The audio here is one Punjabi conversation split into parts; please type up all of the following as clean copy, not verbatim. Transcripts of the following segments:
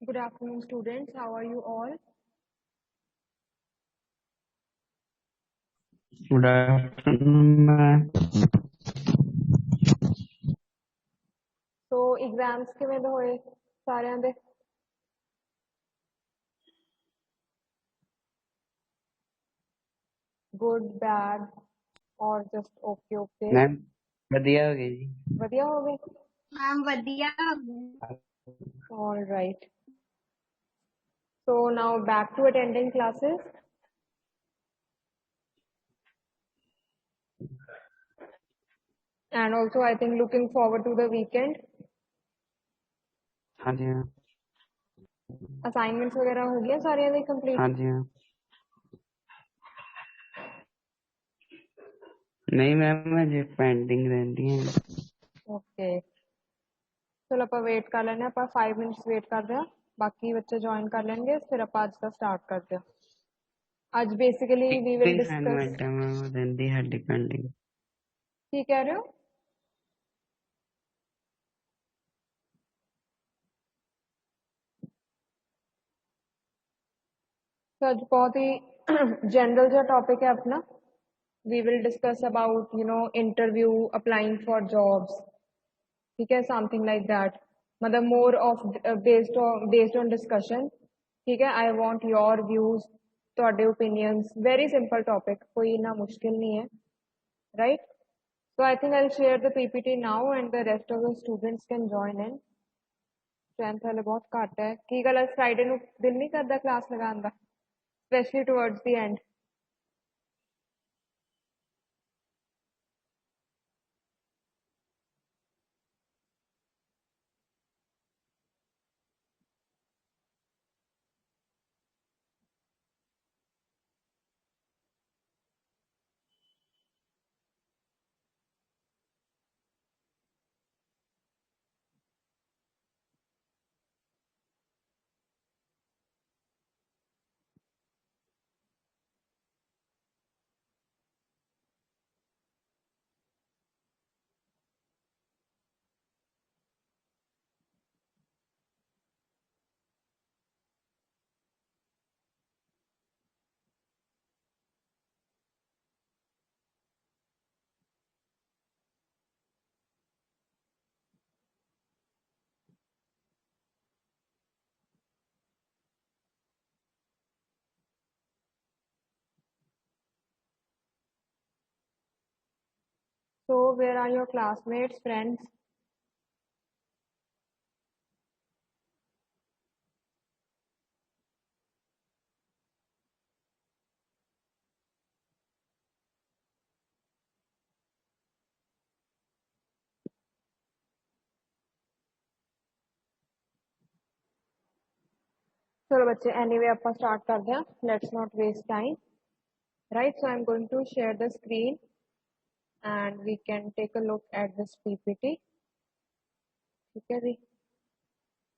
Good afternoon, students. How are you all? Good afternoon, ma'am. So exams ਕਿਵੇਂ ਦੇ ਹੋਏ ਸਾਰਿਆਂ ਦੇ? Good, bad, or just okay? Ma'am बढ़िया हो गई जी। ਵਧੀਆ ਹੋ ਗਏ? मैम वधिया All right. So now back to attending classes. And also I think looking forward to the weekend. हाँ जी मैम। Assignments वगैरह हो गया सारिਆਂ ਦੀ complete? हाँ जी मैम। नहीं मैम अजे पेंडिंग रहती है। Okay. चलो ਆਪਾਂ ਵੇਟ ਕਰ ਲੈਣੇ ਆਪਾਂ 5 ਮਿੰਟਸ ਵੇਟ ਕਰਦੇ ਆ ਬਾਕੀ ਬੱਚੇ ਜੁਆਇਨ ਕਰ ਲੈਣਗੇ ਫਿਰ ਆਪਾਂ ਅੱਜ ਦਾ ਸਟਾਰਟ ਕਰਦੇ ਆ ਅੱਜ basically we will discuss assignment ਹੈ ਮੈਮ ਰਹਿੰਦੀ ਸਾਡੀ ਪੈਂਡਿੰਗ। ਕੀ ਕਹਿ ਰਹੇ ਹੋ? तो आज बहुत ही जनरल जो टॉपिक है अपना we will discuss about interview applying for jobs ठीक है समथिंग लाइक दैट मतलब more of based on discussion ठीक है आई वांट योर व्यूज ਤੁਹਾਡੇ ओपिनियंस वेरी सिंपल टॉपिक कोई ना मुश्किल नहीं है right so I think I'll share the PPT now and the rest of the students can join in strength वाले बहुत घट है की गल फ्राइडे ਨੂੰ ਦਿਲ ਨਹੀਂ ਕਰਦਾ क्लास लगाने का especially towards the end So where are your classmates, friends? चलो बच्चे anyway ਆਪਾਂ start ਕਰਦੇ ਹਾਂ let's not waste time right so I'm going to share the screen and we can take a look at this PPT ठीक है जी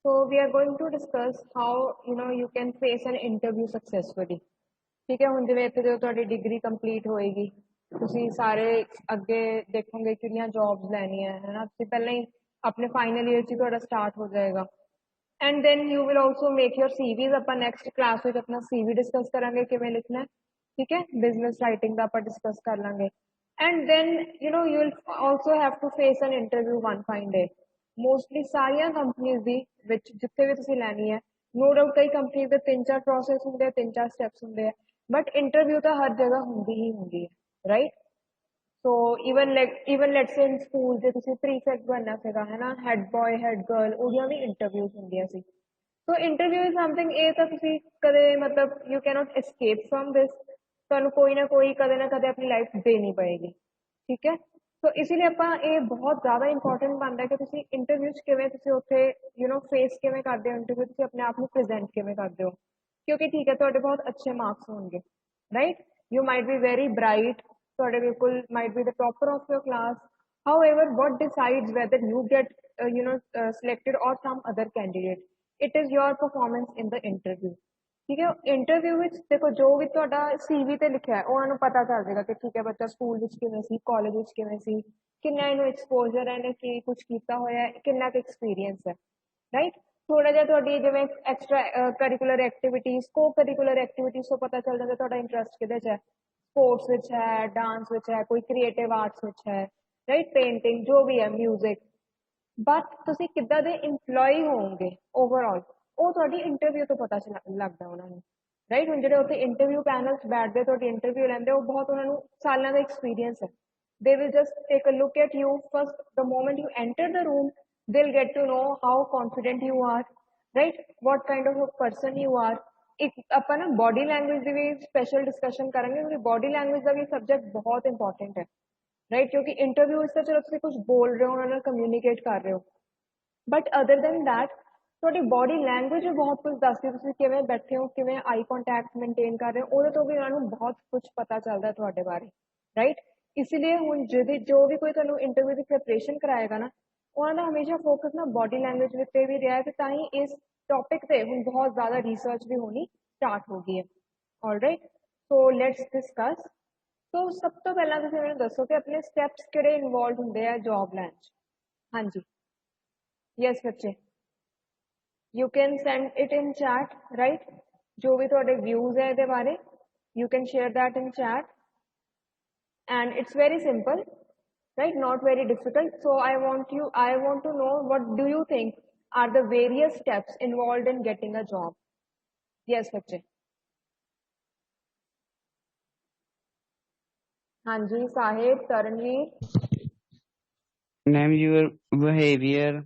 so we are going to discuss how you can face an interview successfully ठीक है ਹੁਣ ਜਿਵੇਂ ਇੱਥੇ ਜਦੋਂ ਤੁਹਾਡੀ ਡਿਗਰੀ ਕੰਪਲੀਟ ਹੋਏਗੀ ਤੁਸੀਂ ਸਾਰੇ ਅੱਗੇ ਦੇਖੋਗੇ ਕਿਹੜੀਆਂ ਜੌਬਸ ਲੈਣੀਆਂ ਹੈ ਨਾ ਤੁਸੀਂ ਪਹਿਲਾਂ ਹੀ ਆਪਣੇ ਫਾਈਨਲ ਈਅਰ 'ਚ ਤੁਹਾਡਾ ਸਟਾਰਟ ਹੋ ਜਾਏਗਾ and then you will also make your CVs ਆਪਾਂ next class ਵਿੱਚ ਆਪਣਾ CV discuss ਕਰਾਂਗੇ ਕਿਵੇਂ ਲਿਖਣਾ ਹੈ ਠੀਕ ਹੈ business writing ਦਾ ਆਪਾਂ discuss ਕਰ ਲਾਂਗੇ and then you will also have to face an interview one fine day mostly ਸਾਰੀਆਂ ਕੰਪਨੀਆਂ ਦੀ ਵਿੱਚ ਜਿੱਥੇ ਵੀ ਤੁਸੀਂ ਲੈਣੀ ਹੈ no doubt ਕਈ ਕੰਪਨੀ ਦੇ 3-4 ਪ੍ਰੋਸੈਸ ਹੁੰਦੇ ਆ 3-4 ਸਟੈਪਸ ਹੁੰਦੇ ਆ ਬਟ ਇੰਟਰਵਿਊ ਤਾਂ ਹਰ ਜਗ੍ਹਾ ਹੁੰਦੀ ਹੀ ਹੁੰਦੀ ਹੈ right so even let's say in school ਜੇ ਤੁਸੀਂ prefect ਬਣਨਾ ਸੀਗਾ ਹੈ ਨਾ head boy head girl ਉਹਦੀਆਂ ਵੀ ਇੰਟਰਵਿਊਜ਼ ਹੁੰਦੀਆਂ ਸੀ so interview is something ਇਹ ਤਾਂ ਤੁਸੀਂ ਕਦੇ ਮਤਲਬ you cannot escape from this ਤੁਹਾਨੂੰ ਕੋਈ ਨਾ ਕੋਈ ਕਦੇ ਨਾ ਕਦੇ ਆਪਣੀ ਲਾਈਫ ਦੇਣੀ ਪਏਗੀ ਠੀਕ ਹੈ ਸੋ ਇਸ ਲਈ ਆਪਾਂ ਇਹ ਬਹੁਤ ਜ਼ਿਆਦਾ ਇੰਪੋਰਟੈਂਟ ਬਣਦਾ ਕਿ ਤੁਸੀਂ ਇੰਟਰਵਿਊ 'ਚ ਕਿਵੇਂ ਤੁਸੀਂ ਉੱਥੇ ਫੇਸ ਕਿਵੇਂ ਕਰਦੇ ਹੋ ਇੰਟਰਵਿਊ ਤੁਸੀਂ ਆਪਣੇ ਆਪ ਨੂੰ ਪ੍ਰੈਜ਼ੈਂਟ ਕਿਵੇਂ ਕਰਦੇ ਹੋ ਕਿਉਂਕਿ ਠੀਕ ਹੈ ਤੁਹਾਡੇ ਬਹੁਤ ਅੱਛੇ ਮਾਰਕਸ ਹੋਣਗੇ right you might be very bright ਤੁਹਾਡੇ ਬਿਲਕੁਲ might be the topper of your class however what decides whether you get selected or some other candidate it is your performance in the interview ਠੀਕ ਹੈ ਇੰਟਰਵਿਊ ਵਿੱਚ ਦੇਖੋ ਜੋ ਵੀ ਤੁਹਾਡਾ CV ਤੇ ਲਿਖਿਆ ਹੈ ਉਹਨਾਂ ਨੂੰ ਪਤਾ ਚੱਲ ਜਾਏਗਾ ਕਿ ਠੀਕ ਹੈ ਬੱਚਾ ਸਕੂਲ ਵਿੱਚ ਕਿਵੇਂ ਸੀ ਕਾਲਜ ਵਿੱਚ ਕਿਵੇਂ ਸੀ ਕਿੰਨਾ ਇਹਨੂੰ ਐਕਸਪੋਜ਼ਰ ਹੈ ਇਹਨੇ ਕੀ ਕੁਝ ਕੀਤਾ ਹੋਇਆ ਹੈ ਕਿੰਨਾ ਕੁ ਐਕਸਪੀਰੀਅੰਸ ਹੈ ਰਾਈਟ ਥੋੜਾ ਜਿਹਾ ਤੁਹਾਡੀ ਜਿਵੇਂ ਐਕਸਟਰਾ ਕਰਿਕੂਲਰ ਐਕਟੀਵਿਟੀਜ਼ ਕੋ ਕਰਿਕੂਲਰ ਐਕਟੀਵਿਟੀਜ਼ ਤੋਂ ਪਤਾ ਚੱਲ ਜਾਂਦਾ ਤੁਹਾਡਾ ਇੰਟਰਸਟ ਕਿਹਦੇ 'ਚ ਹੈ ਸਪੋਰਟਸ ਵਿੱਚ ਹੈ ਡਾਂਸ ਵਿੱਚ ਹੈ ਕੋਈ ਕ੍ਰੀਏਟਿਵ ਆਰਟਸ ਵਿੱਚ ਹੈ ਰਾਈਟ ਪੇਂਟਿੰਗ ਜੋ ਵੀ ਹੈ ਮਿਊਜ਼ਿਕ ਬਟ ਤੁਸੀਂ ਕਿੱਦਾਂ ਦੇ ਇੰਪਲੋਈ ਹੋਵੋਗੇ ਓਵਰਆਲ ਉਹ ਤੁਹਾਡੀ ਇੰਟਰਵਿਊ ਤੋਂ ਪਤਾ ਲੱਗਦਾ ਉਹਨਾਂ ਨੂੰ ਰਾਈਟ ਹੁਣ ਜਿਹੜੇ ਉੱਥੇ ਇੰਟਰਵਿਊ ਪੈਨਲਸ ਬੈਠਦੇ ਤੁਹਾਡੀ ਇੰਟਰਵਿਊ ਲੈਂਦੇ ਉਹ ਬਹੁਤ ਉਹਨਾਂ ਨੂੰ ਸਾਲਾਂ ਦਾ ਐਕਸਪੀਰੀਅੰਸ ਹੈ they will just take a look at you first the moment you enter the room they'll get to know how confident you are right what kind of a person you are ਇੱਕ ਆਪਾਂ ਨਾ ਬੋਡੀ ਲੈਂਗੁਏਜ ਦੀ ਵੀ ਸਪੈਸ਼ਲ ਡਿਸਕਸ਼ਨ ਕਰਾਂਗੇ ਕਿਉਂਕਿ ਬੋਡੀ ਲੈਂਗੁਏਜ ਦਾ ਵੀ ਸਬਜੈਕਟ ਬਹੁਤ ਇੰਪੋਰਟੈਂਟ ਹੈ ਰਾਈਟ ਕਿਉਂਕਿ ਇੰਟਰਵਿਊ ਵਿੱਚ ਤਾਂ ਚਲੋ ਤੁਸੀਂ ਕੁਝ ਬੋਲ ਰਹੇ ਹੋ ਉਹਨਾਂ ਨਾਲ ਕਮਿਊਨੀਕੇਟ ਕਰ ਰਹੇ ਹੋ ਬਟ ਅਦਰ ਦੈਨ ਦੈਟ ਤੁਹਾਡੀ ਬੋਡੀ ਲੈਂਗੁਏਜ ਬਹੁਤ ਕੁਝ ਦੱਸਦੀ ਤੁਸੀਂ ਕਿਵੇਂ ਬੈਠੇ ਹੋ ਕਿਵੇਂ ਆਈ ਕੰਟੈਕਟ ਮੇਨਟੇਨ ਕਰ ਰਹੇ ਹੋ ਉਹਦੇ ਤੋਂ ਵੀ ਉਹਨਾਂ ਨੂੰ ਬਹੁਤ ਕੁਝ ਪਤਾ ਚੱਲਦਾ ਤੁਹਾਡੇ ਬਾਰੇ ਰਾਈਟ ਇसीलिए ਹੁਣ ਜਿਹਦੀ ਜੋ ਵੀ ਕੋਈ ਤੁਹਾਨੂੰ ਇੰਟਰਵਿਊ ਦੀ ਪ੍ਰੈਪਰੇਸ਼ਨ ਕਰਾਏਗਾ ਨਾ ਉਹਨਾਂ ਦਾ ਹਮੇਸ਼ਾ ਫੋਕਸ ਨਾ ਬੋਡੀ ਲੈਂਗੁਏਜ ਉੱਤੇ ਵੀ ਰਿਹਾ ਹੈ ਤੇ ਤਾਂ ਹੀ ਇਸ ਟੌਪਿਕ ਤੇ ਹੁਣ ਬਹੁਤ ਜ਼ਿਆਦਾ ਰਿਸਰਚ ਵੀ ਹੋਣੀ ਸਟਾਰਟ ਹੋ ਗਈ ਹੈ ਆਲਰਾਈਟ ਸੋ ਲੈਟਸ ਡਿਸਕਸ ਸੋ ਸਭ ਤੋਂ ਪਹਿਲਾਂ ਤੁਸੀਂ ਮੈਨੂੰ ਦੱਸੋ ਕਿ ਆਪਣੇ ਸਟੈਪਸ ਕਿਹੜੇ ਇਨਵੋਲਵ ਹੁੰਦੇ ਆ ਜੌਬ ਲੈਣ 'ਚ ਹਾਂਜੀ ਯੈਸ ਬੱਚੇ you can send it in chat right ਜੋ ਵੀ ਤੁਹਾਡੇ ਵਿਊਜ਼ ਹੈ ਇਹਦੇ ਬਾਰੇ you can share that in chat and it's very simple right not very difficult so I want to know what do you think are the various steps involved in getting a job yes बच्चे हाँ जी Sahib तरणवीर Ma'am, your behavior,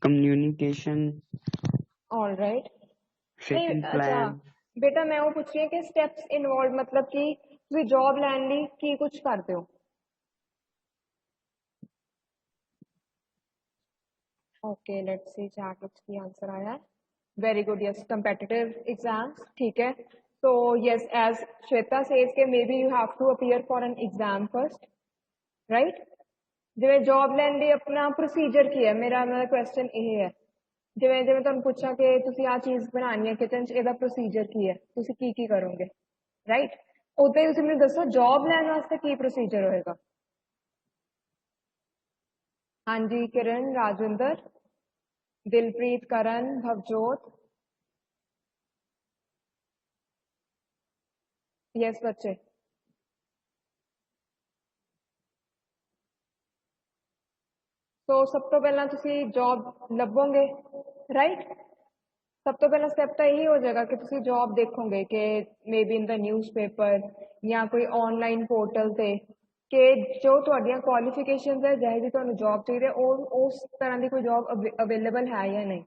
communication, all right setting अच्छा plan. बेटा मैं वो पूछ रही हूँ कि steps involved मतलब कि ਤੁਸੀਂ ਜੌਬ ਲੈਣ ਲਈ ਕੀ ਕੁਝ ਕਰਦੇ ਹੋ ओके लेट्स सी चैट ਵਿੱਚ ਕੀ ਆਨਸਰ ਆਇਆ ਹੈ very good yes competitive exams ठीक है so yes as Shweta says कि maybe you have to appear for an exam first right ਜਿਵੇਂ ਜੌਬ ਲੈਣ ਲਈ ਆਪਣਾ ਪ੍ਰੋਸੀਜਰ ਕੀ ਹੈ ਮੇਰਾ ਕੁਐਸਚਨ ਇਹ ਹੈ ਜਿਵੇਂ ਜਿਵੇਂ ਤੁਹਾਨੂੰ ਪੁੱਛਾਂ ਕਿ ਤੁਸੀਂ ਆਹ ਚੀਜ਼ ਬਣਾਉਣੀ ਹੈ ਕਿਚਨ 'ਚ ਇਹਦਾ ਪ੍ਰੋਸੀਜਰ ਕੀ ਹੈ ਤੁਸੀਂ ਕੀ ਕੀ ਕਰੋਗੇ ਰਾਈਟ ਉਦਾਂ ਹੀ ਤੁਸੀਂ ਮੈਨੂੰ ਦੱਸੋ ਜੌਬ ਲੈਣ ਵਾਸਤੇ ਕੀ ਪ੍ਰੋਸੀਜਰ ਹੋਏਗਾ ਹਾਂਜੀ ਕਿਰਨ ਰਾਜਿੰਦਰ ਦਿਲਪ੍ਰੀਤ ਕਰਨ ਭਵਜੋਤ ਯੈਸ ਬੱਚੇ ਸੋ ਸਭ ਤੋਂ ਪਹਿਲਾਂ ਤੁਸੀਂ ਜੌਬ ਲੱਭੋਗੇ ਰਾਈਟ ਸਭ ਤੋਂ ਪਹਿਲਾ ਸਟੈਪ ਤਾਂ ਇਹੀ ਹੋ ਜਾਏਗਾ ਕਿ ਤੁਸੀਂ ਜੌਬ ਦੇਖੋਗੇ ਕਿ ਮੇਬੀ ਇਨ ਦਾ ਨਿਊਜ਼ਪੇਪਰ ਜਾਂ ਕੋਈ ਆਨਲਾਈਨ ਪੋਰਟਲ ਤੇ ਕਿ ਜੋ ਤੁਹਾਡੀਆਂ ਕੁਆਲੀਫਿਕੇਸ਼ਨਸ ਹੈ ਜਿਹੇ ਜਿਹੀ ਤੁਹਾਨੂੰ ਜੌਬ ਚਾਹੀਦੀ ਹੈ ਉਹ ਉਸ ਤਰ੍ਹਾਂ ਦੀ ਕੋਈ ਜੌਬ ਅਵੇਲੇਬਲ ਹੈ ਜਾਂ ਨਹੀਂ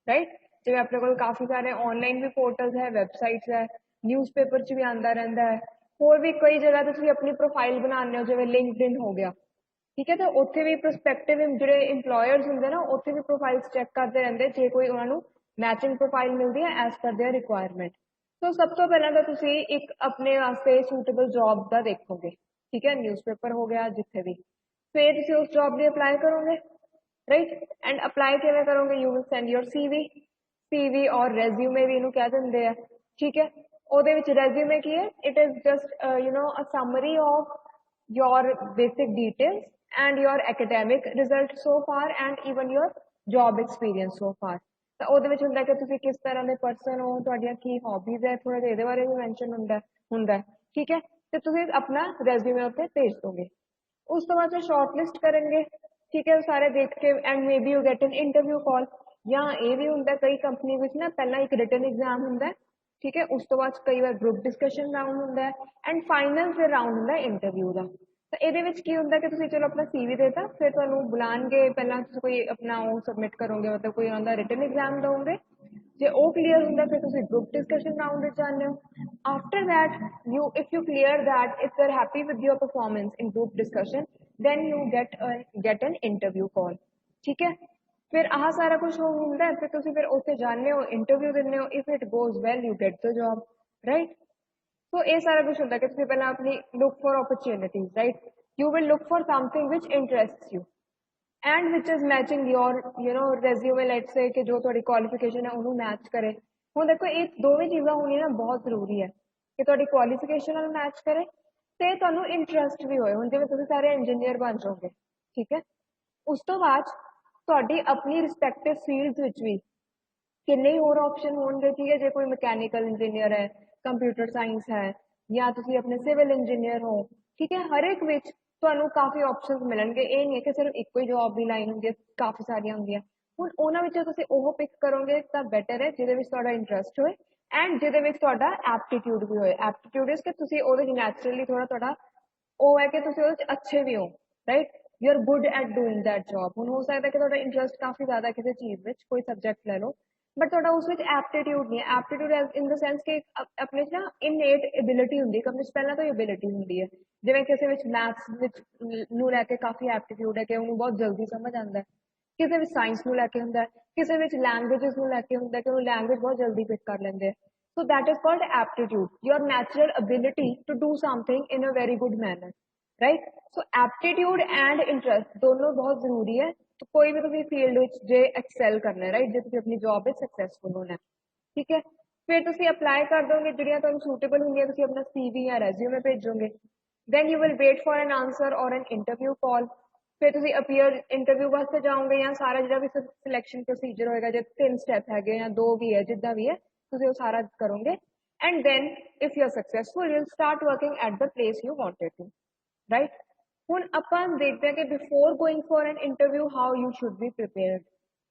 ਰਾਈਟ ਜਿਵੇਂ ਆਪਣੇ ਕੋਲ ਕਾਫੀ ਸਾਰੇ ਆਨਲਾਈਨ ਵੀ ਪੋਰਟਲਸ ਹੈ ਵੈਬਸਾਈਟਸ ਹੈ ਨਿਊਜ਼ਪੇਪਰ 'ਚ ਵੀ ਆਉਂਦਾ ਰਹਿੰਦਾ ਹੈ ਹੋਰ ਵੀ ਕਈ ਜਗ੍ਹਾ ਤੇ ਤੁਸੀਂ ਆਪਣੀ ਪ੍ਰੋਫਾਈਲ ਬਣਾਉਂਦੇ ਹੋ ਜਿਵੇਂ ਲਿੰਕਡਇਨ ਹੋ ਗਿਆ ਠੀਕ ਹੈ ਤਾਂ ਉੱਥੇ ਵੀ ਪ੍ਰੋਸਪੈਕਟਿਵ ਜਿਹੜੇ ਇੰਪਲੋਇਰਸ ਹੁੰਦੇ ਨਾ ਉੱਥੇ ਵੀ ਪ੍ਰੋਫਾਈਲਸ ਚੈੱਕ ਕਰਦੇ ਰਹਿੰਦੇ ਜੇ ਕੋਈ ਉਹਨਾਂ ਨੂੰ ਮੈਚਿੰਗ ਪ੍ਰੋਫਾਈਲ ਮਿਲਦੀ ਹੈ ਐਸ ਪਰ देयर ਰਿਕੁਆਇਰਮੈਂਟ ਸੋ ਸਭ ਤੋਂ ਪਹਿਲਾਂ ਤਾਂ ਤੁਸੀਂ ਇੱਕ ਆਪਣੇ ਵਾਸਤੇ ਸੂਟੇਬਲ ਜੌਬ ਦਾ ਦੇਖੋਗੇ ਠੀਕ ਹੈ ਨਿਊਜ਼ਪੇਪਰ ਹੋ ਗਿਆ ਜਿੱਥੇ ਵੀ ਫਿਰ ਤੁਸੀਂ ਉਸ ਜੌਬ ਲਈ ਅਪਲਾਈ ਕਰੋਗੇ ਰਾਈਟ ਐਂਡ ਅਪਲਾਈ ਕਿਵੇਂ ਕਰੋਗੇ you will send your CV ਔਰ ਰੈਜ਼ਿਊਮੇ ਵੀ ਇਹਨੂੰ ਕਹਿ ਦਿੰਦੇ ਆ ਠੀਕ ਹੈ ਉਹਦੇ ਵਿੱਚ ਰੈਜ਼ਿਊਮੇ ਕੀ ਹੈ it is just a summary of your basic details and your academic result so far and even your job experience so far ਤਾਂ ਉਹਦੇ ਵਿੱਚ ਹੁੰਦਾ ਕਿ ਤੁਸੀਂ ਕਿਸ ਤਰ੍ਹਾਂ ਦੇ ਪਰਸਨ ਹੋ ਤੁਹਾਡੀਆਂ ਕੀ ਹੌਬੀਜ਼ ਹੈ ਥੋੜਾ ਜਿਹਾ ਇਹਦੇ ਬਾਰੇ ਵੀ ਮੈਂਸ਼ਨ ਹੁੰਦਾ ਠੀਕ ਹੈ ਤੇ ਤੁਸੀਂ ਆਪਣਾ ਰੈਜ਼ਿਊਮੇ ਉੱਤੇ ਭੇਜ ਦੋਗੇ ਉਸ ਤੋਂ ਬਾਅਦ ਸ਼ਾਰਟ ਲਿਸਟ ਕਰਨਗੇ ਠੀਕ ਹੈ ਸਾਰੇ ਦੇਖ ਕੇ and maybe you get an interview call ਜਾਂ ਇਹ ਵੀ ਹੁੰਦਾ ਕਈ ਕੰਪਨੀ ਵਿੱਚ ਨਾ ਪਹਿਲਾਂ ਇੱਕ ਰਿਟਨ ਐਗਜ਼ਾਮ ਹੁੰਦਾ ਠੀਕ ਹੈ ਉਸ ਤੋਂ ਬਾਅਦ ਕਈ ਵਾਰ ਗਰੁੱਪ ਡਿਸਕਸ਼ਨ ਰਾਊਂਡ ਹੁੰਦਾ ਹੈ ਐਂਡ ਫਾਈਨਲ ਫਿਰ ਰਾਊਂਡ ਹੁੰਦਾ ਇੰਟਰਵਿਊ ਦਾ ਤਾਂ ਇਹਦੇ ਵਿੱਚ ਕੀ ਹੁੰਦਾ ਕਿ ਤੁਸੀਂ ਚਲੋ ਆਪਣਾ ਸੀਵੀ ਦੇਤਾ ਫਿਰ ਤੁਹਾਨੂੰ ਬੁਲਾਣਗੇ ਪਹਿਲਾਂ ਤੁਸੀਂ ਕੋਈ ਆਪਣਾ ਉਹ ਸਬਮਿਟ ਕਰੋਗੇ ਮਤਲਬ ਕੋਈ ਉਹਨਾਂ ਦਾ ਰਿਟਨ ਐਗਜ਼ਾਮ ਦੋਗੇ ਜੇ ਉਹ ਕਲੀਅਰ ਹੁੰਦਾ ਫਿਰ ਤੁਸੀਂ ਗਰੁੱਪ ਡਿਸਕਸ਼ਨ ਰਾਊਂਡ ਵਿੱਚ ਜਾਂਦੇ ਹੋ after that you if you clear that if you are happy with your performance in group discussion then you get an interview call ਠੀਕ ਹੈ ਫਿਰ ਆਹ ਸਾਰਾ ਕੁਝ ਹੁੰਦਾ ਫਿਰ ਤੁਸੀਂ ਫਿਰ ਉੱਥੇ ਜਾਂਦੇ ਹੋ ਇੰਟਰਵਿਊ ਦਿੰਦੇ ਹੋ if it goes well you get the job right so ਇਹ ਸਾਰਾ ਕੁਝ ਹੁੰਦਾ ਕਿ ਤੁਸੀਂ ਪਹਿਲਾਂ ਆਪਣੀ look for opportunities right you will look for something which interests you and which is matching your resume let's ਸੇ ਕਿ ਜੋ ਤੁਹਾਡੀ ਕੁਆਲੀਫਿਕੇਸ਼ਨ ਹੈ ਉਹਨੂੰ ਮੈਚ ਕਰੇ ਹੁਣ ਦੇਖੋ ਇਹ ਦੋਵੇਂ ਚੀਜ਼ਾਂ ਹੋਣੀਆਂ ਨਾ ਬਹੁਤ ਜ਼ਰੂਰੀ ਹੈ ਕਿ ਤੁਹਾਡੀ ਕੁਆਲੀਫਿਕੇਸ਼ਨ ਨਾਲ ਮੈਚ ਕਰੇ ਤੇ ਤੁਹਾਨੂੰ ਇੰਟਰਸਟ ਵੀ ਹੋਏ ਹੁਣ ਜਿਵੇਂ ਤੁਸੀਂ ਸਾਰੇ ਇੰਜੀਨੀਅਰ ਬਣ ਜਾਓਗੇ ਠੀਕ ਹੈ ਉਸ ਤੋਂ ਬਾਅਦ ਤੁਹਾਡੀ ਆਪਣੀ ਰਿਸਪੈਕਟਿਵ ਫੀਲਡਸ ਵਿੱਚ ਵੀ ਕਿੰਨੇ ਹੀ ਹੋਰ ਆਪਸ਼ਨ ਹੋਣਗੇ, ਠੀਕ ਹੈ। ਜੇ ਕੋਈ ਮਕੈਨੀਕਲ ਇੰਜੀਨੀਅਰ ਹੈ, ਕੰਪਿਊਟਰ ਸਾਇੰਸ ਹੈ, ਜਾਂ ਤੁਸੀਂ ਆਪਣੇ ਸਿਵਲ ਇੰਜੀਨੀਅਰ ਹੋ, ਠੀਕ ਹੈ। ਹਰ ਇੱਕ ਵਿੱਚ ਤੁਹਾਨੂੰ ਕਾਫੀ ਆਪਸ਼ਨਸ ਮਿਲਣਗੇ। ਇਹ ਨਹੀਂ ਹੈ ਕਿ ਸਿਰਫ ਇੱਕੋ ਹੀ ਜੌਬ ਦੀ ਲਾਈਨ ਹੁੰਦੀ ਹੈ, ਕਾਫੀ ਸਾਰੀਆਂ ਹੁੰਦੀਆਂ। ਹੁਣ ਉਹਨਾਂ ਵਿੱਚੋਂ ਤੁਸੀਂ ਉਹ ਪਿਕ ਕਰੋਗੇ ਤਾਂ ਬੈਟਰ ਹੈ ਜਿਹਦੇ ਵਿੱਚ ਤੁਹਾਡਾ ਇੰਟਰਸਟ ਹੋਏ ਐਂਡ ਜਿਹਦੇ ਵਿੱਚ ਤੁਹਾਡਾ ਐਪਟੀਟਿਊਡ ਵੀ ਹੋਏ। ਐਪਟੀਟਿਊਡ ਇਸ ਕਿ ਤੁਸੀਂ ਉਹਦੇ ਵਿੱਚ ਨੈਚੁਰਲੀ ਥੋੜਾ ਤੁਹਾਡਾ ਉਹ ਹੈ ਕਿ ਤੁਸੀਂ ਉਹਦੇ ਚ ਅੱਛੇ ਵੀ ਹੋ, right. You are good at doing that job. ਹੁਣ ਹੋ ਸਕਦਾ ਕਿ ਤੁਹਾਡਾ ਇੰਟਰਸਟ ਕਾਫੀ ਜ਼ਿਆਦਾ ਕਿਸੇ ਚੀਜ਼ ਵਿੱਚ, ਕੋਈ ਸਬਜੈਕਟ ਲੈ ਲਓ, ਬਟ ਤੁਹਾਡਾ ਉਸ ਵਿੱਚ ਐਪਟੀਟਿਊਡ ਨਹੀਂ ਹੈ। ਐਪਟੀਟਿਊਡ ਇਨ ਦ ਸੈਂਸ ਕਿ ਆਪਣੇ ਚ ਨਾ ਇਨੇਟ ਐਬਿਲਿਟੀ ਹੁੰਦੀ ਹੈ, ਆਪਣੇ ਚ ਪਹਿਲਾਂ ਤੋਂ ਹੀ ਐਬਿਲਿਟੀ ਹੁੰਦੀ ਹੈ। ਜਿਵੇਂ ਕਿਸੇ ਵਿੱਚ ਮੈਥਸ ਵਿੱਚ ਨੂੰ ਲੈ ਕੇ ਕਾਫੀ ਐਪਟੀਟਿਊਡ ਹੈ ਕਿ ਉਹਨੂੰ ਬਹੁਤ ਜਲਦੀ ਸਮਝ ਆਉਂਦਾ ਹੈ, ਕਿਸੇ ਵਿੱਚ ਸਾਇੰਸ ਨੂੰ ਲੈ ਕੇ ਹੁੰਦਾ ਹੈ, ਕਿਸੇ ਵਿੱਚ ਲੈਂਗੁਏजेस ਨੂੰ ਲੈ ਕੇ ਹੁੰਦਾ ਕਿ ਉਹ ਲੈਂਗੁਏਜ ਬਹੁਤ ਜਲਦੀ ਪਿਕ ਕਰ ਲੈਂਦੇ ਆ। So that is called aptitude, your natural ability to do something in a very good manner, right? So aptitude and interest दोनों बहुत जरूरी है। तो कोई भी तुम फील्ड ਵਿੱਚ ਜੇ ਐਕਸੈਲ ਕਰਨਾ ਹੈ, ਰਾਈਟ, ਜੇ ਤੁਸੀਂ ਆਪਣੀ ਜੌਬ ਵਿੱਚ ਸਕਸੈਸਫੁਲ ਹੋਣਾ ਹੈ, ਠੀਕ ਹੈ। ਫਿਰ ਤੁਸੀਂ ਅਪਲਾਈ ਕਰ ਦੋਗੇ, ਜਿਹੜੀਆਂ ਤੁਹਾਨੂੰ ਸੂਟੇਬਲ ਹੁੰਦੀਆਂ ਤੁਸੀਂ ਆਪਣਾ CV ਜਾਂ ਰੈਜ਼ਿਊਮੇ ਭੇਜੋਗੇ। then you will wait for an answer or an interview call। ਫਿਰ ਤੁਸੀਂ ਅਪੀਅਰ ਇੰਟਰਵਿਊ ਵਾਸਤੇ ਜਾਓਗੇ, ਜਾਂ ਸਾਰਾ ਜਿਹੜਾ ਵੀ ਸਿਲੈਕਸ਼ਨ ਪ੍ਰੋਸੀਜਰ ਹੋਏਗਾ, ਜੇ 3 ਸਟੈਪ ਹੈਗੇ ਜਾਂ 2 ਵੀ ਹੈ, ਜਿੱਦਾਂ ਵੀ ਹੈ ਤੁਸੀਂ ਉਹ ਸਾਰਾ ਕਰੋਗੇ। and then if you are successful you'll start working at the place you wanted to, right? ਹੁਣ ਆਪਾਂ ਦੇਖਦੇ ਹਾਂ ਕਿ before going for an interview how you should be prepared।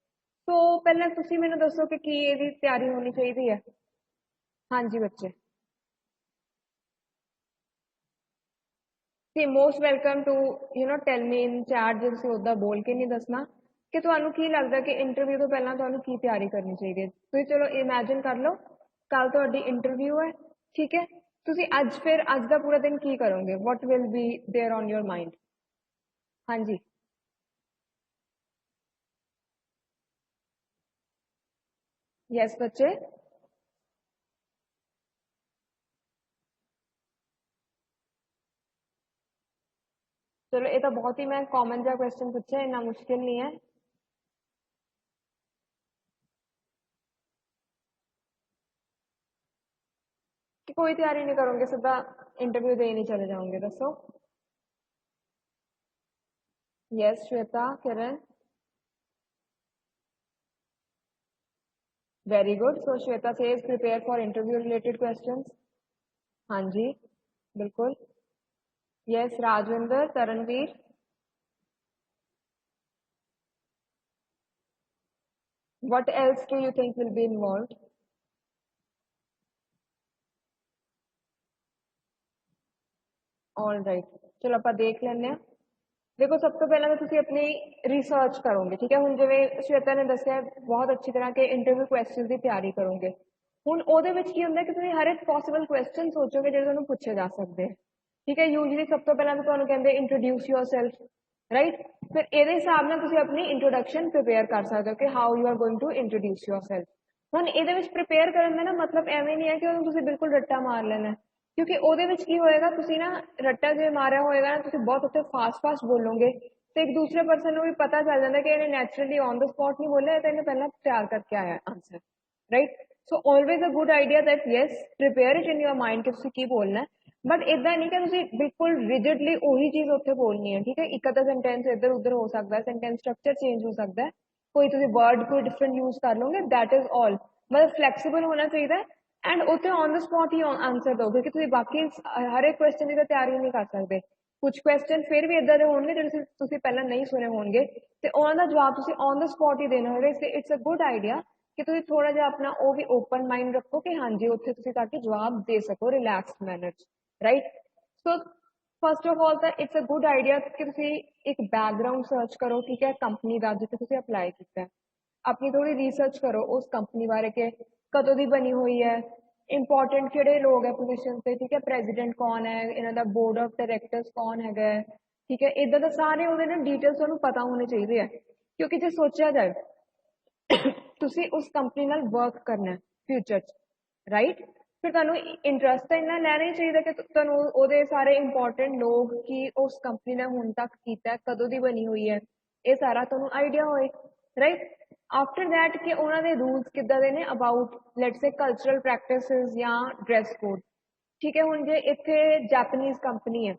so ਪਹਿਲਾਂ ਤੁਸੀਂ ਮੈਨੂੰ ਦੱਸੋ ਕਿ ਕੀ ਇਹਦੀ ਤਿਆਰੀ ਹੋਣੀ ਚਾਹੀਦੀ ਹੈ। ਹਾਂਜੀ ਬੱਚੇ, ਤੇ most welcome to tell me in chat, ਜੇ ਤੁਸੀਂ ਉੱਦਾਂ ਬੋਲ ਕੇ ਨਹੀਂ ਦੱਸਣਾ ਕਿ ਤੁਹਾਨੂੰ ਕੀ ਲੱਗਦਾ ਕਿ ਇੰਟਰਵਿਊ ਤੋਂ ਪਹਿਲਾਂ ਤੁਹਾਨੂੰ ਕੀ ਤਿਆਰੀ ਕਰਨੀ ਚਾਹੀਦੀ ਹੈ। ਤੁਸੀਂ ਚਲੋ ਇਮੈਜਿਨ ਕਰ ਲਓ ਕੱਲ ਤੁਹਾਡੀ ਇੰਟਰਵਿਊ ਹੈ, ਠੀਕ ਹੈ। ਤੁਸੀਂ ਫਿਰ ਅੱਜ ਦਾ ਪੂਰਾ ਦਿਨ ਕੀ ਕਰੋਗੇ, what will be there on your mind. ਹਾਂਜੀ ਯੈਸ ਬੱਚੇ, ਚਲੋ ਇਹ ਤਾਂ ਬਹੁਤ ਹੀ ਮੈਂ ਕਾਮਨ ਜਿਹਾ ਕੁਐਸਚਨ ਪੁੱਛਿਆ, ਇੰਨਾ ਮੁਸ਼ਕਿਲ ਨਹੀਂ ਹੈ। ਕਿ ਕੋਈ ਤਿਆਰੀ ਨਹੀਂ ਕਰੋਗੇ, ਸਿੱਧਾ ਇੰਟਰਵਿਊ ਦੇ ਨਹੀਂ ਚਲੇ ਜਾਓਗੇ, ਦੱਸੋ। Yes Shweta, Kiran, very good। so Shweta says prepare for interview related questions। हाँ जी बिल्कुल। yes Rajwinder, Taranveer, what else do you think will be involved। all right, ਚਲੋ ਆਪਾਂ ਦੇਖ ਲੈਂਦੇ ਹਾਂ। ਦੇਖੋ ਸਭ ਤੋਂ ਪਹਿਲਾਂ ਤਾਂ ਤੁਸੀਂ ਆਪਣੀ ਰਿਸਰਚ ਕਰੋਗੇ, ਠੀਕ ਹੈ। ਹੁਣ ਜਿਵੇਂ ਸ਼ਵੇਤਾ ਨੇ ਦੱਸਿਆ ਬਹੁਤ ਅੱਛੀ ਤਰ੍ਹਾਂ ਕਿ ਇੰਟਰਵਿਊ ਕੁਐਸਚਨ ਦੀ ਤਿਆਰੀ ਕਰੋਗੇ। ਹੁਣ ਉਹਦੇ ਵਿੱਚ ਕੀ ਹੁੰਦਾ ਕਿ ਤੁਸੀਂ ਹਰ ਇੱਕ ਪੋਸੀਬਲ ਕੁਐਸਚਨ ਸੋਚੋਗੇ ਜਿਹੜੇ ਤੁਹਾਨੂੰ ਪੁੱਛੇ ਜਾ ਸਕਦੇ ਹੈ, ਠੀਕ ਹੈ। ਯੂਜਲੀ ਸਭ ਤੋਂ ਪਹਿਲਾਂ ਤਾਂ ਤੁਹਾਨੂੰ ਕਹਿੰਦੇ ਇੰਟਰੋਡਿਊਸ ਯੋਰਸੈਲਫ, ਰਾਈਟ। ਫਿਰ ਇਹਦੇ ਹਿਸਾਬ ਨਾਲ ਤੁਸੀਂ ਆਪਣੀ ਇੰਟਰੋਡਕਸ਼ਨ ਪ੍ਰਿਪੇਅਰ ਕਰ ਸਕਦੇ ਹੋ ਕਿ how you are going to introduce yourself. ਹੁਣ ਇਹਦੇ ਵਿੱਚ ਪ੍ਰਿਪੇਅਰ ਕਰਨ ਦਾ ਨਾ ਮਤਲਬ ਐਵੇਂ ਨਹੀਂ ਹੈ ਕਿ ਉਹਨੂੰ ਤੁਸੀਂ ਬਿਲਕੁਲ ਰੱਟਾ ਮਾਰ ਲੈਣਾ, ਕਿਉਂਕਿ ਉਹਦੇ ਵਿੱਚ ਕੀ ਹੋਏਗਾ, ਤੁਸੀਂ ਨਾ ਰੱਟਾ ਜੇ ਮਾਰਿਆ ਹੋਏਗਾ ਨਾ, ਤੁਸੀਂ ਬਹੁਤ ਉੱਥੇ ਫਾਸਟ ਬੋਲੋਗੇ ਤੇ ਇੱਕ ਦੂਸਰੇ ਪਰਸਨ ਨੂੰ ਵੀ ਪਤਾ ਚੱਲ ਜਾਂਦਾ ਕਿ ਇਹਨੇ ਨੈਚੁਰਲੀ ਔਨ ਦ ਸਪੌਟ ਨਹੀਂ ਬੋਲਿਆ, ਤਾਂ ਇਹਨੇ ਪਹਿਲਾਂ ਤਿਆਰ ਕਰਕੇ ਆਇਆ answer, right. So always a good idea that yes prepare it in your mind ਕਿ ਤੁਸੀਂ ਕੀ ਬੋਲਣਾ, ਬਟ ਇਦਾਂ ਨਹੀਂ ਕਿ ਤੁਸੀਂ ਬਿਲਕੁਲ ਰਿਜਿਡਲੀ ਉਹੀ ਚੀਜ਼ ਉੱਥੇ ਬੋਲਣੀ ਹੈ, ਠੀਕ ਹੈ। ਇੱਕ ਅੱਧਾ ਸੈਂਟੈਂਸ ਇੱਧਰ ਉੱਧਰ ਹੋ ਸਕਦਾ, ਸੈਂਟੈਂਸ ਸਟਰਕਚਰ ਚੇਂਜ ਹੋ ਸਕਦਾ ਹੈ, ਕੋਈ ਤੁਸੀਂ ਵਰਡ ਕੋਈ ਡਿਫਰੈਂਟ ਯੂਜ਼ ਕਰ ਲਓਗੇ, ਦੈਟ ਇਜ਼ ਆਲ। ਮਤਲਬ ਫਲੈਕਸੀਬਲ ਹੋਣਾ ਚਾਹੀਦਾ ਐਂਡ ਉੱਥੇ on the spot he answer ਦਿਓ, ਕਿਉਂਕਿ ਤੁਸੀਂ ਬਾਕੀ ਹਰ ਇੱਕ ਕੁਐਸਚਨ ਦੀ ਤਾਂ ਤਿਆਰੀ ਨਹੀਂ ਕਰ ਸਕਦੇ। ਕੁਝ ਕੁਐਸਚਨ ਫਿਰ ਵੀ ਇਦਾਂ ਦੇ ਹੋਣਗੇ ਜਿਹੜੇ ਤੁਸੀਂ ਪਹਿਲਾਂ ਨਹੀਂ ਸੁਣੇ ਹੋਣਗੇ, ਤੇ ਉਹਨਾਂ ਦਾ ਜਵਾਬ ਤੁਸੀਂ ਔਨ ਦ ਸਪੌਟ ਹੀ ਦੇਣਾ ਹੋਵੇਗਾ। ਇਟਸ ਅ ਗੁੱਡ ਆਈਡੀਆ ਕਿ ਤੁਸੀਂ ਥੋੜਾ ਜਿਹਾ ਆਪਣਾ ਉਹ ਵੀ ਓਪਨ ਮਾਈਂਡ ਰੱਖੋ ਕਿ ਹਾਂਜੀ ਉੱਥੇ ਤੁਸੀਂ ਤਾਂ ਕਿ ਜਵਾਬ ਦੇ ਸਕੋ ਰਿਲੈਕਸਡ ਮੈਨਰ 'ਚ, right. So first of all ਤਾਂ ਇਟਸ ਅ ਗੁੱਡ ਆਈਡੀਆ ਕਿ ਤੁਸੀਂ ਇੱਕ ਬੈਕਗਰਾਉਂਡ ਸਰਚ ਕਰੋ, ਠੀਕ ਹੈ, ਕੰਪਨੀ ਦਾ ਜਿੱਥੇ ਤੁਸੀਂ ਅਪਲਾਈ ਕੀਤਾ। ਆਪਣੀ ਥੋੜੀ ਰਿਸਰਚ ਕਰੋ ਉਸ ਕੰਪਨੀ ਬਾਰੇ ਕਿ ਕਦੋਂ ਦੀ ਬਣੀ ਹੋਈ ਹੈ, ਇੰਪੋਰਟੈਂਟ ਕਿਹੜੇ ਲੋਕ ਹੈ ਪੋਜੀਸ਼ਨ ਤੇ, ਠੀਕ ਹੈ, ਪ੍ਰੈਜ਼ੀਡੈਂਟ ਕੌਣ ਹੈ, ਇਹਨਾਂ ਦਾ ਬੋਰਡ ਆਫ ਡਾਇਰੈਕਟਰਸ ਕੌਣ ਹੈਗਾ, ਠੀਕ ਹੈ। ਇਦਾਂ ਦਾ ਸਾਰੇ ਉਹਦੇ ਨਾਲ ਡਿਟੇਲਸ ਤੁਹਾਨੂੰ ਪਤਾ ਹੋਣੇ ਚਾਹੀਦੇ ਹੈ, ਕਿਉਂਕਿ ਜੇ ਸੋਚਿਆ ਜਾਏ ਤੁਸੀਂ ਉਸ ਕੰਪਨੀ ਨਾਲ ਵਰਕ ਕਰਨਾ ਫਿਊਚਰ 'ਚ, ਰਾਈਟ। ਫਿਰ ਤੁਹਾਨੂੰ ਇੰਟਰਸਟ ਤਾਂ ਇੰਨਾ ਲੈਣਾ ਹੀ ਚਾਹੀਦਾ ਕਿ ਤੁਹਾਨੂੰ ਉਹਦੇ ਸਾਰੇ ਇੰਪੋਰਟੈਂਟ ਲੋਕ ਕੀ ਉਸ ਕੰਪਨੀ ਨੇ ਹੁਣ ਤੱਕ ਕੀਤਾ, ਕਦੋਂ ਦੀ ਬਣੀ ਹੋਈ ਹੈ, ਇਹ ਸਾਰਾ ਤੁਹਾਨੂੰ ਆਈਡੀਆ ਹੋਏ, ਰਾਈਟ। ਆਫਟਰ ਦੈਟ ਕਿ ਉਹਨਾਂ ਦੇ ਰੂਲਸ ਕਿੱਦਾਂ ਦੇ ਨੇ about let's say cultural practices ਜਾਂ ਡਰੈਸ ਕੋਡ, ਠੀਕ ਹੈ। ਹੁਣ ਜੇ ਇੱਥੇ ਜੈਪਨੀਜ਼ ਕੰਪਨੀ ਹੈ,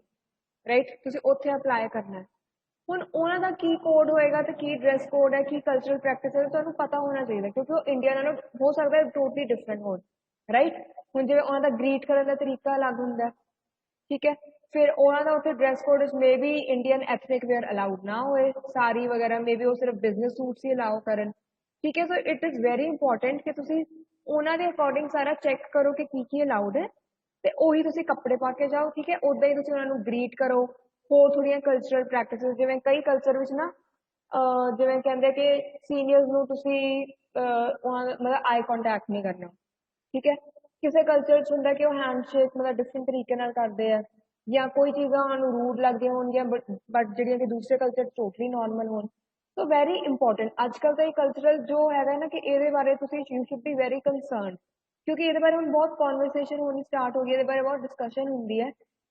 ਰਾਈਟ, ਤੁਸੀਂ ਉੱਥੇ ਅਪਲਾਈ ਕਰਨਾ ਹੈ, ਹੁਣ ਉਹਨਾਂ ਦਾ ਕੀ ਕੋਡ ਹੋਏਗਾ ਤੇ ਕੀ ਡਰੈਸ ਕੋਡ ਹੈ, ਕੀ ਕਲਚਰਲ ਪ੍ਰੈਕਟਿਸ ਹੈ, ਤੁਹਾਨੂੰ ਪਤਾ ਹੋਣਾ ਚਾਹੀਦਾ, ਕਿਉਂਕਿ ਉਹ ਇੰਡੀਆ ਨਾਲੋਂ ਹੋ ਸਕਦਾ ਹੈ ਟੋਟਲੀ ਡਿਫਰੈਂਟ ਹੋਣ, ਰਾਈਟ। ਹੁਣ ਜਿਵੇਂ ਉਹਨਾਂ ਦਾ ਗ੍ਰੀਟ ਕਰਨ ਦਾ ਤਰੀਕਾ ਅਲੱਗ ਹੁੰਦਾ ਹੈ, ਠੀਕ ਹੈ। ਫਿਰ ਉਹਨਾਂ ਦਾ ਉੱਥੇ ਡਰੈਸ ਕੋਡ ਵਿੱਚ may be Indian ethnic wear allowed ਨਾ ਹੋਏ, ਸਾੜੀ ਵਗੈਰਾ, ਮੇ ਬੀ ਉਹ ਸਿਰਫ ਬਿਜ਼ਨਸ ਸੂਟਸ ਹੀ ਅਲਾਉ ਕਰਨ, ਠੀਕ ਹੈ। So it is very important ਕਿ ਤੁਸੀਂ ਉਹਨਾਂ ਦੇ ਅਕੋਰਡਿੰਗ ਸਾਰਾ ਚੈੱਕ ਕਰੋ ਕਿ ਕੀ ਅਲਾਉਡ ਹੈ, ਤੇ ਉਹੀ ਤੁਸੀਂ ਕੱਪੜੇ ਪਾ ਕੇ ਜਾਓ, ਠੀਕ ਹੈ। ਉੱਦਾਂ ਹੀ ਤੁਸੀਂ ਉਹਨਾਂ ਨੂੰ ਗ੍ਰੀਟ ਕਰੋ। ਹੋਰ ਥੋੜ੍ਹੀਆਂ ਕਲਚਰਲ ਪ੍ਰੈਕਟਿਸਿਸ, ਜਿਵੇਂ ਕਈ ਕਲਚਰ ਵਿੱਚ ਨਾ ਜਿਵੇਂ ਕਹਿੰਦੇ ਕਿ ਸੀਨੀਅਰਸ ਨੂੰ ਤੁਸੀਂ ਉਹਨਾਂ ਦਾ ਮਤਲਬ ਆਈ ਕੰਟੈਕਟ ਨਹੀਂ ਕਰਨਾ, ਠੀਕ ਹੈ। ਕਿਸੇ ਕਲਚਰ 'ਚ ਹੁੰਦਾ ਕਿ ਉਹ ਹੈਂਡਸ਼ੇਕ ਮਤਲਬ ਡਿਫਰੈਂਟ ਤਰੀਕੇ ਨਾਲ ਕਰਦੇ ਆ, ਜਾਂ ਕੋਈ ਚੀਜ਼ਾਂ ਉਹਨਾਂ ਨੂੰ ਰੂਡ ਲੱਗਦੀਆਂ ਹੋਣਗੀਆਂ, ਬਟ ਜਿਹੜੀਆਂ ਕਿ ਦੂਸਰੇ ਕਲਚਰ 'ਚ ਟੋਟਲੀ ਨਾਰਮਲ ਹੋਣ। ਸੋ ਵੈਰੀ ਇੰਪੋਰਟੈਂਟ ਅੱਜ ਕੱਲ੍ਹ ਦਾ ਇਹ ਕਲਚਰਲ ਜੋ ਹੈਗਾ ਨਾ, ਕਿ ਇਹਦੇ ਬਾਰੇ ਤੁਸੀਂ you should be very concern, ਕਿਉਂਕਿ ਇਹਦੇ ਬਾਰੇ ਹੁਣ ਬਹੁਤ ਕਨਵਰਸੇਸ਼ਨ ਹੋਣੀ ਸਟਾਰਟ ਹੋ ਗਈ, ਇਹਦੇ ਬਾਰੇ ਬਹੁਤ ਡਿਸਕਸ਼ਨ ਹੁੰਦੀ ਹੈ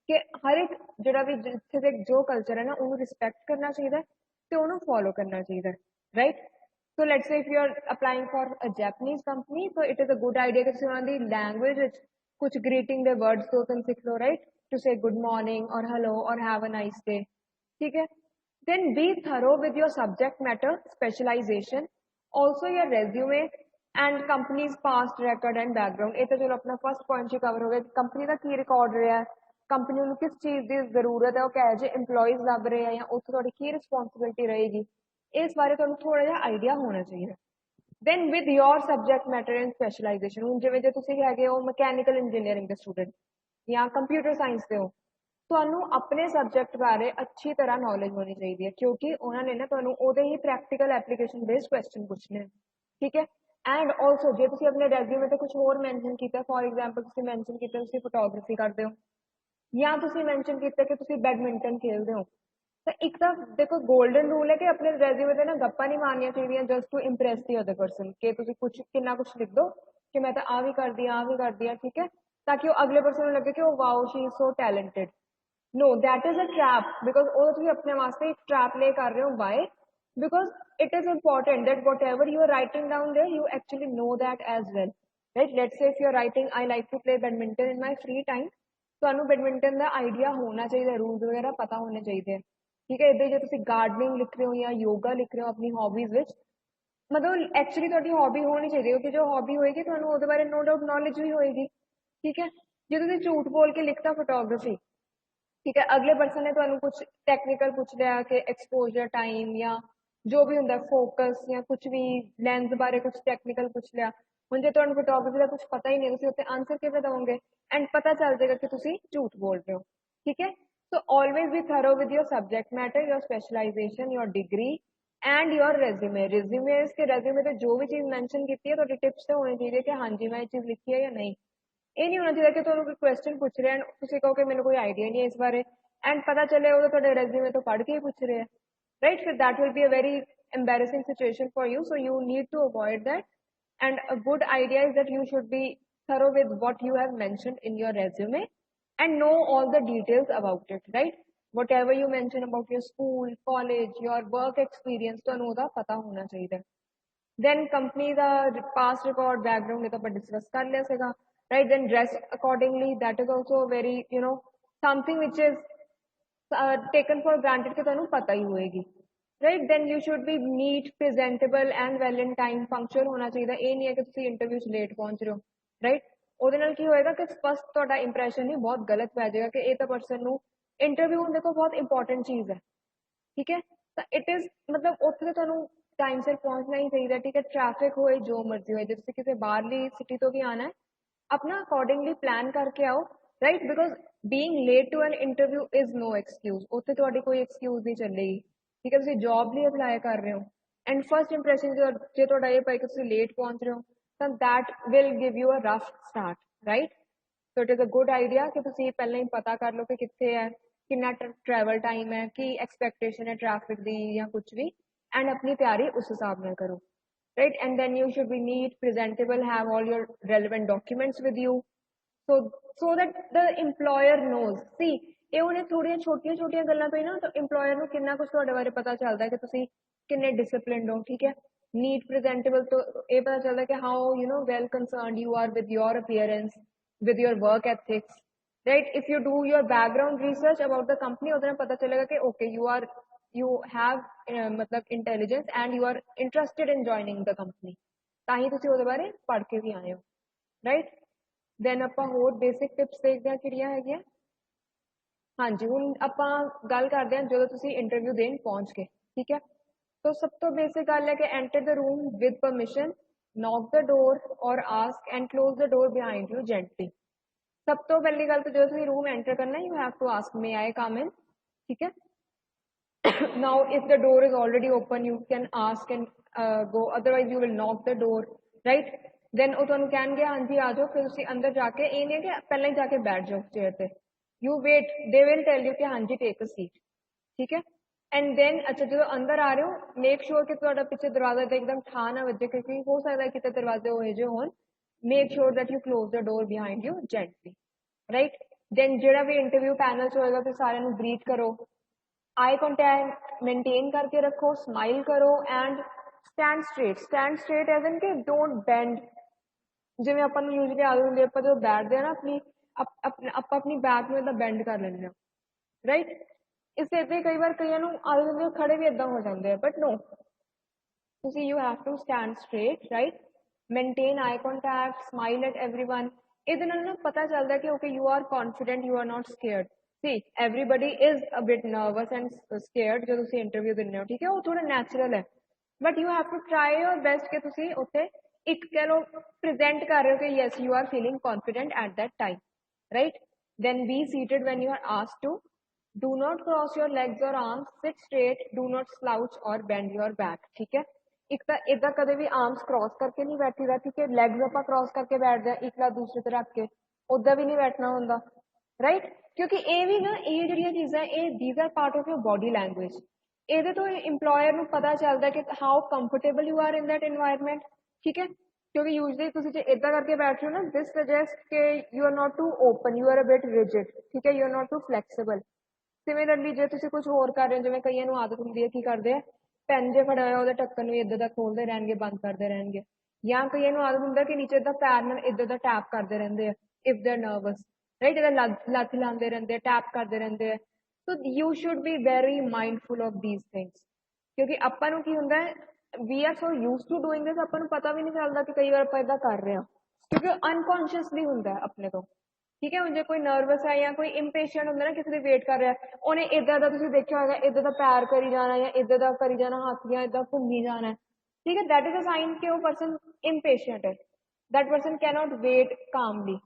ਕਿ ਹਰ ਇੱਕ ਜਿਹੜਾ ਵੀ ਜਿੱਥੇ ਦੇ ਜੋ ਕਲਚਰ ਹੈ ਨਾ, ਉਹਨੂੰ ਰਿਸਪੈਕਟ ਕਰਨਾ ਚਾਹੀਦਾ ਤੇ ਉਹਨੂੰ ਫੋਲੋ ਕਰਨਾ ਚਾਹੀਦਾ, right. So let's say if you are applying for a Japanese company, so it is a good idea ਕਿ ਤੁਸੀਂ ਉਹਨਾਂ ਦੀ ਲੈਂਗੁਏਜ ਵਿੱਚ ਕੁਝ greeting ਦੇ words ਦੋ ਤਿੰਨ ਸਿੱਖ ਲਓ, right, to say good morning or hello or have a nice day, ਠੀਕ ਹੈ। Then be thorough with your subject matter specialization, also your resume and company's past record and background। ਇਹ ਤਾਂ ਚਲੋ ਆਪਣਾ ਫਸਟ ਪੁਆਇੰਟ ਹੀ ਕਵਰ ਹੋ ਗਿਆ, ਕੰਪਨੀ ਦਾ ਕੀ ਰਿਕਾਰਡ ਰਿਹਾ, ਕੰਪਨੀ ਨੂੰ ਕਿਸ ਚੀਜ਼ ਦੀ ਜ਼ਰੂਰਤ ਹੈ, ਉਹ ਕਿਹੋ ਜਿਹੇ EMPLOYEES ਲੱਭ ਰਹੇ ਆ, ਜਾਂ ਉੱਥੇ ਤੁਹਾਡੀ ਕੀ ਰਿਸਪੌਂਸਿਬਿਲਿਟੀ ਰਹੇਗੀ, ਇਸ ਬਾਰੇ ਤੁਹਾਨੂੰ ਥੋੜਾ ਜਿਹਾ ਆਈਡੀਆ ਹੋਣਾ ਚਾਹੀਦਾ। then with your subject matter and specialization, ਹੁਣ ਜਿਵੇਂ ਜੇ ਤੁਸੀਂ ਹੈਗੇ ਹੋ ਮਕੈਨੀਕਲ ਇੰਜੀਨੀਅਰਿੰਗ ਦੇ ਸਟੂਡੈਂਟ ਜਾਂ ਕੰਪਿਊਟਰ ਸਾਇੰਸ ਦੇ ਹੋ, ਤੁਹਾਨੂੰ ਆਪਣੇ ਸਬਜੈਕਟ ਬਾਰੇ ਅੱਛੀ ਤਰ੍ਹਾਂ ਨੌਲੇਜ ਹੋਣੀ ਚਾਹੀਦੀ ਹੈ, ਕਿਉਂਕਿ ਉਹਨਾਂ ਨੇ ਨਾ ਤੁਹਾਨੂੰ ਉਹਦੇ ਹੀ ਪ੍ਰੈਕਟੀਕਲ ਐਪਲੀਕੇਸ਼ਨ ਬੇਸਡ ਕੁਐਸਚਨ ਪੁੱਛਣੇ, ਠੀਕ ਹੈ। ਐਂਡ ਆਲਸੋ ਜੇ ਤੁਸੀਂ ਆਪਣੇ ਰੈਜ਼ਿਊਮੇ ਤੇ ਕੁਝ ਹੋਰ ਮੈਂਸ਼ਨ ਕੀਤਾ, ਫॉर ਐਗਜ਼ਾਮਪਲ ਤੁਸੀਂ ਮੈਂਸ਼ਨ ਕੀਤਾ ਤੁਸੀਂ ਫੋਟੋਗ੍ਰਾਫੀ ਕਰਦੇ ਹੋ, ਜਾਂ ਤੁਸੀਂ ਮੈਂਸ਼ਨ ਕੀਤਾ ਕਿ ਤੁਸੀਂ ਬੈਡਮਿੰਟਨ ਖੇਡਦੇ ਹੋ, ਤਾਂ ਇੱਕ ਤਾਂ ਦੇਖੋ ਗੋਲਡਨ ਰੂਲ ਹੈ ਕਿ ਆਪਣੇ ਰੈਜ਼ਿਊਮੇ ਤੇ ਨਾ ਗੱਪਾਂ ਨਹੀਂ ਮਾਰਨੀਆਂ ਚਾਹੀਦੀਆਂ just to impress the other person, ਕਿ ਤੁਸੀਂ ਕੁਝ ਕਿੰਨਾ ਕੁਝ ਲਿਖ ਦੋ ਕਿ ਮੈਂ ਤਾਂ ਆ ਵੀ ਕਰਦੀ ਆ, ਠੀਕ ਹੈ, ਤਾਂ ਕਿ ਉਹ ਅਗਲੇ ਪਰਸਨ ਨੂੰ ਲੱਗੇ ਕਿ ਉਹ wow she is so talented. No, that is a trap, because ਉਹ ਤੁਸੀਂ ਆਪਣੇ ਵਾਸਤੇ ਇੱਕ trap lay ਕਰ ਰਹੇ ਹੋ। Why? Because it is important that whatever you are writing down there, you actually know that as well, right? Let's say if you are writing, I like to play badminton in my free time, ਤੁਹਾਨੂੰ ਬੈਡਮਿੰਟਨ ਦਾ ਆਈਡੀਆ ਹੋਣਾ ਚਾਹੀਦਾ, ਰੂਲਸ ਵਗੈਰਾ ਪਤਾ ਹੋਣੇ ਚਾਹੀਦੇ ਆ, ਠੀਕ ਹੈ। ਇੱਦਾਂ ਜੇ ਤੁਸੀਂ ਗਾਰਡਨਿੰਗ ਲਿਖ ਰਹੇ ਹੋ ਜਾਂ ਯੋਗਾ ਲਿਖ ਰਹੇ ਹੋ ਆਪਣੀ ਹੌਬੀਜ਼ ਵਿੱਚ, ਮਤਲਬ ਐਕਚੁਅਲੀ ਤੁਹਾਡੀ ਹੌਬੀ ਹੋਣੀ ਚਾਹੀਦੀ, ਕਿਉਂਕਿ ਜੋ ਹੌਬੀ ਹੋਏਗੀ ਤੁਹਾਨੂੰ ਉਹਦੇ ਬਾਰੇ ਨੋ ਡਾਊਟ ਨੌਲੇਜ ਵੀ ਹੋਏਗੀ, ਠੀਕ ਹੈ। ਜੇ ਤੁਸੀਂ ਝੂਠ ਬੋਲ ਕੇ ਲਿਖਤਾ ਫੋਟੋਗ੍ਰਾਫੀ, ਠੀਕ ਹੈ, ਅਗਲੇ ਪਰਸਨ ਨੇ ਤੁਹਾਨੂੰ ਕੁਝ ਟੈਕਨੀਕਲ ਪੁੱਛ ਲਿਆ ਕਿ ਐਕਸਪੋਜ਼ਰ ਟਾਈਮ ਜਾਂ ਜੋ ਵੀ ਹੁੰਦਾ ਫੋਕਸ ਜਾਂ ਕੁਝ ਵੀ ਲੈਂਸ ਬਾਰੇ ਕੁਝ ਟੈਕਨੀਕਲ ਪੁੱਛ ਲਿਆ, ਹੁਣ ਜੇ ਤੁਹਾਨੂੰ ਫੋਟੋਗ੍ਰਾਫੀ ਦਾ ਕੁਝ ਪਤਾ ਹੀ ਨਹੀਂ, ਤੁਸੀਂ ਉੱਤੇ ਆਨਸਰ ਕਿਵੇਂ ਦੇਵੋਗੇ, ਐਂਡ ਪਤਾ ਚੱਲ ਜਾਏਗਾ ਕਿ ਤੁਸੀਂ ਝੂਠ ਬੋਲ ਰਹੇ ਹੋ, ਠੀਕ ਹੈ। So always be thorough with your subject matter, your specialization, your degree and your resume. Resume ਤੇ ਜੋ ਵੀ ਚੀਜ਼ ਮੈਂਸ਼ਨ ਕੀਤੀ ਹੈ ਤੁਹਾਡੀ ਟਿਪਸ ਤੇ ਹੋਣੀ ਚਾਹੀਦੀ ਹੈ ਕਿ ਹਾਂਜੀ ਮੈਂ ਇਹ ਚੀਜ਼ ਲਿਖੀ ਹੈ ਜਾਂ ਨਹੀਂ। ਇਹ ਨਹੀਂ ਹੋਣਾ ਚਾਹੀਦਾ ਕਿ ਤੁਹਾਨੂੰ ਕੋਈ ਕੁਐਸਚਨ ਪੁੱਛ ਰਿਹਾ ਤੁਸੀਂ ਕਹੋ ਕਿ ਮੈਨੂੰ ਕੋਈ ਆਈਡੀਆ ਨਹੀਂ ਹੈ ਇਸ ਬਾਰੇ, ਐਂਡ ਪਤਾ ਚੱਲੇ ਉਹ ਤੁਹਾਡੇ ਰੈਜ਼ਿਊਮੇ ਤੋਂ ਪੜ੍ਹ ਕੇ ਹੀ ਪੁੱਛ ਰਿਹਾ, right? So that will be a very embarrassing situation for you, so you need to avoid that, and a good idea is that you should be thorough with what you have mentioned in your resume and know all the details about it, right? Whatever you mention about your school, college, your work experience, ਤੁਹਾਨੂੰ ਉਹਦਾ ਪਤਾ ਹੋਣਾ ਚਾਹੀਦਾ। then company ਦਾ past record, background ਇਹ ਤਾਂ ਆਪਾਂ discuss ਕਰ ਲਿਆ ਸੀਗਾ, right? Then dress accordingly, that is also very something which is taken for granted ਕਿ ਤੁਹਾਨੂੰ ਪਤਾ ਹੀ ਹੋਏਗੀ, right? Then you should be neat, presentable and well in time, punctual ਹੋਣਾ ਚਾਹੀਦਾ। ਇਹ ਨਹੀਂ ਹੈ ਕਿ ਤੁਸੀਂ ਇੰਟਰਵਿਊ 'ਚ ਲੇਟ ਪਹੁੰਚ ਰਹੇ ਹੋ, right? ਉਹਦੇ ਨਾਲ ਕੀ ਹੋਏਗਾ ਕਿ ਫਸਟ ਤੁਹਾਡਾ ਇੰਪ੍ਰੈਸ਼ਨ ਹੀ ਬਹੁਤ ਗਲਤ ਪੈ ਜਾਏਗਾ ਕਿ ਇਹ ਤਾਂ ਪਰਸਨ ਨੂੰ ਇੰਟਰਵਿਊ ਦੇਖੋ ਬਹੁਤ ਇੰਪੋਰਟੈਂਟ ਚੀਜ਼ ਹੈ, ਠੀਕ ਹੈ। ਤਾਂ ਇਟ ਇਜ਼ ਮਤਲਬ ਉੱਥੇ ਤੁਹਾਨੂੰ ਟਾਈਮ ਸਿਰ ਪਹੁੰਚਣਾ ਹੀ ਚਾਹੀਦਾ, ਠੀਕ ਹੈ। ਟ੍ਰੈਫਿਕ ਹੋਏ ਜੋ ਮਰਜ਼ੀ ਹੋਏ, ਜੇ ਤੁਸੀਂ ਕਿਸੇ ਬਾਹਰਲੀ ਸਿਟੀ ਤੋਂ ਵੀ ਆਉਣਾ ਹੈ ਆਪਣਾ ਅਕੋਰਡਿੰਗਲੀ ਪਲਾਨ ਕਰਕੇ ਆਓ, right? Because being late to an interview is no excuse, ਉੱਥੇ ਤੁਹਾਡੀ ਕੋਈ ਐਕਸਕਿਊਜ਼ ਨਹੀਂ ਚੱਲੇਗੀ, ਠੀਕ ਹੈ। ਤੁਸੀਂ ਜੌਬ ਲਈ ਅਪਲਾਈ ਕਰ ਰਹੇ ਹੋ ਐਂਡ ਫਸਟ ਇੰਪ੍ਰੈਸ਼ਨ ਜੇ ਤੁਹਾਡਾ ਇਹ ਪਏ ਕਿ ਤੁਸੀਂ ਲੇਟ ਪਹੁੰਚ ਰਹੇ ਹੋ, ਤਾਂ that will give you a rough start, right? So it is a good idea ਕਿ ਤੁਸੀਂ ਪਹਿਲਾਂ ਹੀ ਪਤਾ ਕਰ ਲਓ ਕਿ ਕਿੱਥੇ ਹੈ, ਕਿੰਨਾ ਟਰੈਵਲ ਟਾਈਮ ਹੈ, ਕੀ ਐਕਸਪੈਕਟੇਸ਼ਨ ਹੈ ਟ੍ਰੈਫਿਕ ਦੀ ਜਾਂ ਕੁਝ ਵੀ, ਐਂਡ ਆਪਣੀ ਤਿਆਰੀ ਉਸ ਹਿਸਾਬ ਨਾਲ ਕਰੋ, right? And then you should be neat, presentable, have all your relevant documents with you, so that the employer knows। see, ਇਹ ਉਹਨੇ ਥੋੜੀਆਂ ਛੋਟੀਆਂ ਗੱਲਾਂ ਤੋਂ ਹੀ ਨਾ employer ਨੂੰ ਕਿੰਨਾ ਕੁਝ ਤੁਹਾਡੇ ਬਾਰੇ ਪਤਾ ਚੱਲਦਾ ਹੈ ਕਿ ਤੁਸੀਂ ਕਿੰਨੇ disciplined ਹੋ, ਠੀਕ ਹੈ। ਨੀਟ ਪ੍ਰੈਜ਼ੈਂਟੇਬਲ ਤੋਂ ਇਹ ਪਤਾ ਚੱਲਦਾ ਕਿ how well concerned you are with your appearance, with your work ethics, right? If you do your background research about the company, ਉਹਦੇ ਨਾਲ ਪਤਾ ਚੱਲੇਗਾ ਕਿ okay you are you have मतलब intelligence and you are interested in joining the company, ਤਾਂ ਹੀ ਤੁਸੀਂ ਉਹਦੇ ਬਾਰੇ ਪੜ੍ਹ ਕੇ ਵੀ ਆਏ ਹੋ, right? then ਆਪਾਂ ਹੋਰ basic tips ਦੇਖਦੇ ਹਾਂ ਕਿਹੜੀਆਂ ਹੈਗੀਆਂ। ਹਾਂਜੀ, ਹੁਣ ਆਪਾਂ ਗੱਲ ਕਰਦੇ ਹਾਂ ਜਦੋਂ ਤੁਸੀਂ ਇੰਟਰਵਿਊ ਦੇਣ ਪਹੁੰਚ ਗਏ, ਠੀਕ ਹੈ। तो सब तो बेसिक गल है कि enter the room with permission, knock the door और ask and close the door behind you gently. सब तो पहली गल तो जो तुम रूम एंटर करना you have to ask may I come in, ठीक है। Now if the door is already open you can ask and go, otherwise you will knock the door, right. Then वो तुहानू कहणगे हाँ जी आ जाओ, फिर तुसीं अंदर जाके ये नहीं है कि पहले ही जाके बैठ जाओ चेयर पे, you wait, they will tell you कि हाँ जी टेक अ सीट, ठीक है। एंड देन अच्छा जो अंदर आ रहे हो मेक श्योर कि तुहाडा पिछे दरवाजा तो एकदम ठा ना वजे, क्योंकि हो सकता है कितने दरवाजे हो जो होन, make sure that you close the door behind you gently, right. Then जो भी इंटरव्यू पैनल होएगा तो सारे ग्रीट करो, आई कॉन्टैक्ट मेनटेन करके रखो, स्माइल करो and stand straight. Stand straight as in कि डोंट बेंड, जिवें आपां नूं यूजली आदत हुंदी है आपां जो बैठदे आ ना अपनी बैक नूं इदां बेंड कर लैंदे आ, राइट। इस कई बार कई आदत होंदी खड़े भी इदा हो जाते हैं, but no, you have to stand straight, right. Maintain eye contact, smile at everyone. ਇਹਦੇ ਨਾਲ ਨਾ ਪਤਾ ਚੱਲਦਾ ਕਿ okay you are confident, you are not scared. See everybody is a bit nervous and scared ਜਦੋਂ ਤੁਸੀਂ ਇੰਟਰਵਿਊ ਦਿੰਦੇ ਹੋ, ਠੀਕ ਹੈ, ਉਹ ਥੋੜਾ ਨੈਚੁਰਲ ਹੈ, but you have to try your best ਕਿ ਤੁਸੀਂ ਉੱਥੇ ਇੱਕ ਕਹਿ ਲਓ ਪ੍ਰੈਜ਼ੈਂਟ ਕਰ ਰਹੇ ਹੋ ਕਿ yes you are feeling confident at that time, right. then be seated when you are asked to, do not cross your legs or arms, sit straight, do not slouch or bend your back, ठीक है। एक तो इदा कदे भी आर्म्स क्रॉस करके नहीं बैठीदा, ठीक है, लैग्स आप क्रॉस करके बैठते हैं एक लात दूसरी तरह रख के, उदा भी नहीं बैठना होंदा, राइट। क्योंकि ये भी ना ये जिहड़ियां चीज़ां these are part of your body language, ये तो इंप्लॉयर नूं पता चलता कि how comfortable you are in that environment, ठीक है। क्योंकि यूजली तुसीं जे इदा करके बैठ रहे हो ना, दिस सजेस्ट कि you are not too open, you are a bit rigid, ठीक है, you are not too flexible. Similarly जो तुसीं कुछ होर कर रहे हो, जिवें कईयां नूं आदत हुंदी है की करदे आ ਪੈਨ ਜੇ ਫੜਿਆ ਹੋਇਆ ਉਹਦੇ ਢੱਕਣ ਨੂੰ ਇੱਦਾਂ ਦਾ ਖੋਲਦੇ ਰਹਿਣਗੇ, ਬੰਦ ਕਰਦੇ ਰਹਿਣਗੇ, ਜਾਂ ਕਈਆਂ ਨੂੰ ਆਦਤ ਹੁੰਦਾ ਕਿ ਨੀਚੇ ਦਾ ਪੈਰ ਨਾਲ ਇੱਦਾਂ ਦਾ ਟੈਪ ਕਰਦੇ ਰਹਿੰਦੇ ਆ if they are nervous, right, ਇਹਦਾ ਲੱਤ ਲਾਉਂਦੇ ਰਹਿੰਦੇ ਆ, ਟੈਪ ਕਰਦੇ ਰਹਿੰਦੇ ਆ। So you should be very mindful of these things, ਕਿਉਂਕਿ ਆਪਾਂ ਨੂੰ ਕੀ ਹੁੰਦਾ ਹੈ, we are so use to doing this, ਆਪਾਂ ਨੂੰ ਪਤਾ ਵੀ ਨਹੀਂ ਚੱਲਦਾ ਕਿ ਕਈ ਵਾਰ ਆਪਾਂ ਇੱਦਾਂ ਕਰ ਰਹੇ ਹਾਂ, ਕਿਉਂਕਿ ਅਨਕੌਂਸ਼ੀਅਸਲੀ ਹੁੰਦਾ ਹੈ ਆਪਣੇ ਤੋਂ, ठीक है। जो कोई नर्वस है या कोई इंपेशेंट होंगे ना, किसी की वेट कर रहा है, उन्हें इदा का तुम देखा होगा इदा का पैर करी जाना या इदा का करी जाना, हाथ या इदा घूमी जाना, ठीक है, दैट इज अ साइन कि वो पर्सन इंपेशेंट है, that person can not wait calmly,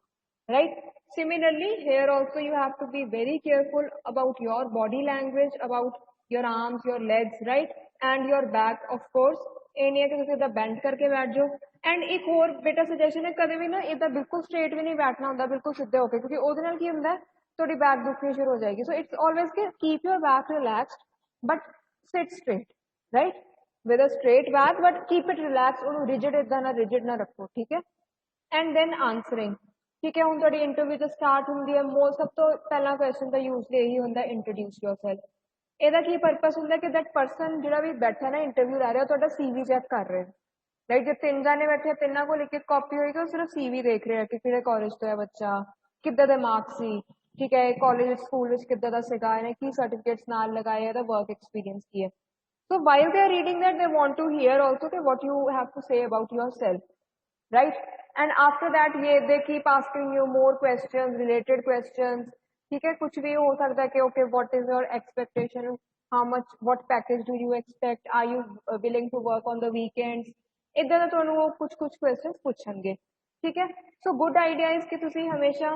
right. Similarly here also you have to be very careful about your body language, about your arms, your legs, right, and your back of course. ये नहीं है कि तुम इदा बेंड करके बैठ जाओ। एंड एक होर बेटा सजेशन है, कभी भी ना इदा बिल्कुल स्ट्रेट भी नहीं बैठना होंगे, बिल्कुल सीधे होकर, क्योंकि ਉਹਦੇ ਨਾਲ ਕੀ ਹੁੰਦਾ ਤੁਹਾਡੀ बैक दुखनी शुरू हो जाएगी। सो इट्स ऑलवेज कि keep your back relaxed but seat straight, right, with a straight back but keep it relax, ਉਹਨੂੰ रिजिड इदा ना रिजिड ना रखो, ठीक है। एंड देन आंसरिंग, ठीक है, ਹੁਣ ਤੁਹਾਡੀ इंटरव्यू जो स्टार्ट होंगी है, मोस्ट सब तो पहला क्वेश्चन तो यूजली यही होंगे इंट्रोड्यूस योरसेल्फ। ਇਹਦਾ ਕੀ ਪਰਪਸ ਹੁੰਦਾ ਕਿ दैट पर्सन ਜਿਹੜਾ भी बैठा ना इंटरव्यू लै रहा ਤੁਹਾਡਾ CV चेक कर रहे हैं, राइट। जो तीन जाने बैठे तिना को एक कॉपी होगी, वो सिर्फ CV देख रहे हैं कि किहड़े कॉलेज तो है बच्चा, किद्दां दे मार्क्स सी, ठीक है, कॉलेज स्कूल किद्दां दा सीगा, इहने की सर्टिफिकेट्स नाल लगाए, इहदा वर्क एक्सपीरियंस की है। So while they are reading that they want to hear also कि what you have to say about yourself, right. And after that ये they keep asking you more questions, related questions, ठीक है। कुछ भी हो सकता है कि okay what is your expectation, how much, what package do you expect, are you willing to work on the weekends, इदा का तुहानू कुछ कुछ क्वेश्चन पूछणगे, ठीक है। सो गुड आइडिया इज कि तुसी हमेशा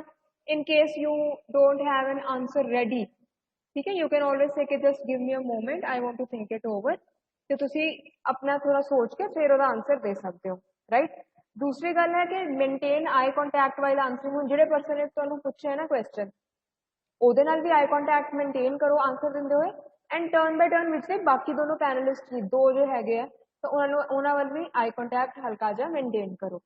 in case you don't have an answer ready, ठीक है, यू कैन ऑलवेज से कि just give me a moment, I want to think it over, तो तुसी अपना थोड़ा सोच के फिर ਉਹਦਾ आंसर दे सकते हो, राइट। दूसरी गल है कि maintain eye contact while answering. हुण जिहड़े पर्सन ने तुहानू पूछे है ना क्वेश्चन, ਉਹਦੇ ਨਾਲ भी आई कॉन्टैक्ट मेनटेन करो आंसर दिंदे होए, एंड टर्न बाय टर्न विच बाकी दोनों पैनलिस्ट भी दो जो हैगे आ तो उन्होंने वाल भी आई कॉन्टैक्ट हल्का जा मेनटेन करो,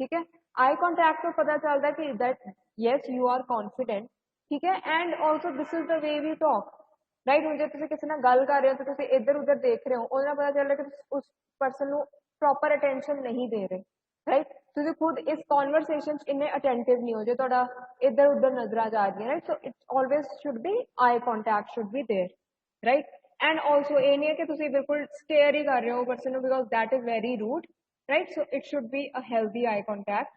ठीक है। आई कॉन्टैक्ट तो पता चलता है कि that yes you are confident, ठीक है, and also this is the way we talk, right. हुण जे तुसीं किसी नाल गल कर रहे हो तो तुसीं इधर उधर देख रहे हो, ਉਹਦੇ ਨਾਲ पता चल रहा है कि उस पर्सन ਨੂੰ प्रॉपर अटेंशन नहीं दे रहे, राइट। तुसीं खुद इस कॉन्वरसेशन च इन्ने अटेंटिव नहीं हो जो तुहाडा इधर उधर नजरां जा रही है, right. So it's always should be eye contact should be there, right. And also ये नहीं है कि तुम बिल्कुल स्टेयर ही कर रहे हो पर्सन को, because that is very rude, right? So it should be a healthy eye contact,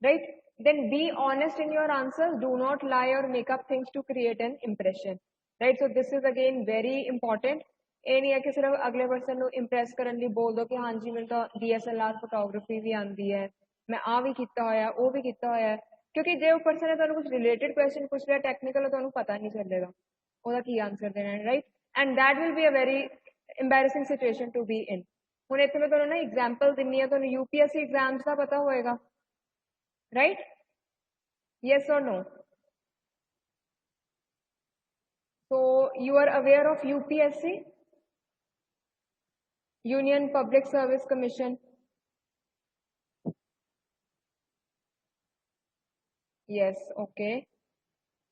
right? Then be honest in your answers, do not lie or make up things to create an impression, right? So this is again very important. ਇਹ ਨਹੀਂ ਹੈ ਕਿ ਸਿਰਫ ਅਗਲੇ ਪਰਸਨ ਨੂੰ ਇੰਪ੍ਰੈਸ ਕਰਨ ਲਈ ਬੋਲ ਦੋ ਕਿ ਹਾਂਜੀ ਮੈਨੂੰ ਤਾਂ DSLR ਫੋਟੋਗ੍ਰਾਫੀ ਵੀ ਆਉਂਦੀ ਹੈ, ਮੈਂ ਆ ਵੀ ਕੀਤਾ ਹੋਇਆ, ਉਹ ਵੀ ਕੀਤਾ ਹੋਇਆ, ਕਿਉਂਕਿ ਜੇ ਉਹ ਪਰਸਨ ਨੇ ਤੁਹਾਨੂੰ ਕੁਝ ਰਿਲੇਟਡ ਕੁਐਸਚਨ ਪੁੱਛ ਰਿਹਾ ਟੈਕਨੀਕਲ, ਤੁਹਾਨੂੰ ਪਤਾ ਨਹੀਂ ਚੱਲੇਗਾ ਉਹਦਾ ਕੀ ਆਨਸਰ ਦੇਣਾ ਹੈ, right? And that will be a very embarrassing situation to be in. ਹੁਣ ਇੱਥੇ ਮੈਂ ਤੁਹਾਨੂੰ ਨਾ ਐਗਜ਼ਾਮਪਲ ਦਿੰਨੀ ਆ, ਤੁਹਾਨੂੰ UPSC ਐਗਜ਼ਾਮਸ ਦਾ ਪਤਾ ਹੋਏਗਾ, right? Yes or no? So you are aware of UPSC, Union Public Service Commission? Yes, okay.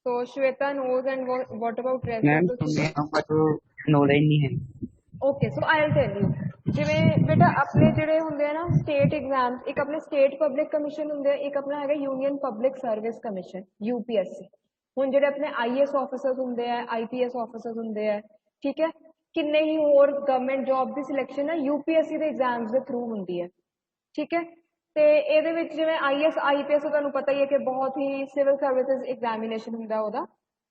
So Shweta knows, and what about rest ma'am of the हमें students? हमका तो नॉलेज नहीं है। Okay, so I'll tell you. ਜਿਵੇਂ ਬੇਟਾ ਆਪਣੇ ਜਿਹੜੇ ਹੁੰਦੇ ਆ ਨਾ ਸਟੇਟ ਐਗਜ਼ਾਮਸ, ਇੱਕ ਆਪਣੇ ਸਟੇਟ ਪਬਲਿਕ ਕਮਿਸ਼ਨ ਹੁੰਦੇ ਆ, ਇੱਕ ਆਪਣਾ ਹੈਗਾ union public service commission UPSC। ਹੁਣ ਜਿਹੜੇ ਆਪਣੇ IAS ਆਫਿਸਰਸ ਹੁੰਦੇ ਆ, IPS ਆਫਿਸਰਸ ਹੁੰਦੇ ਆ, ਠੀਕ ਹੈ, ਕਿੰਨੇ ਹੀ ਹੋਰ ਗਵਰਨਮੈਂਟ ਜੌਬ ਦੀ ਸਿਲੈਕਸ਼ਨ ਹੈ UPSC ਦੇ ਐਗਜ਼ਾਮਸ ਦੇ ਥਰੂ ਹੁੰਦੀ ਹੈ, ਠੀਕ ਹੈ? ਤੇ ਇਹਦੇ ਵਿੱਚ ਜਿਵੇਂ IAS IPS ਤੁਹਾਨੂੰ ਪਤਾ ਹੀ ਹੈ ਕਿ ਬਹੁਤ ਹੀ ਸਿਵਲ ਸਰਵਿਸਿਜ਼ ਐਗਜ਼ਾਮੀਨੇਸ਼ਨ ਹੁੰਦਾ ਉਹਦਾ,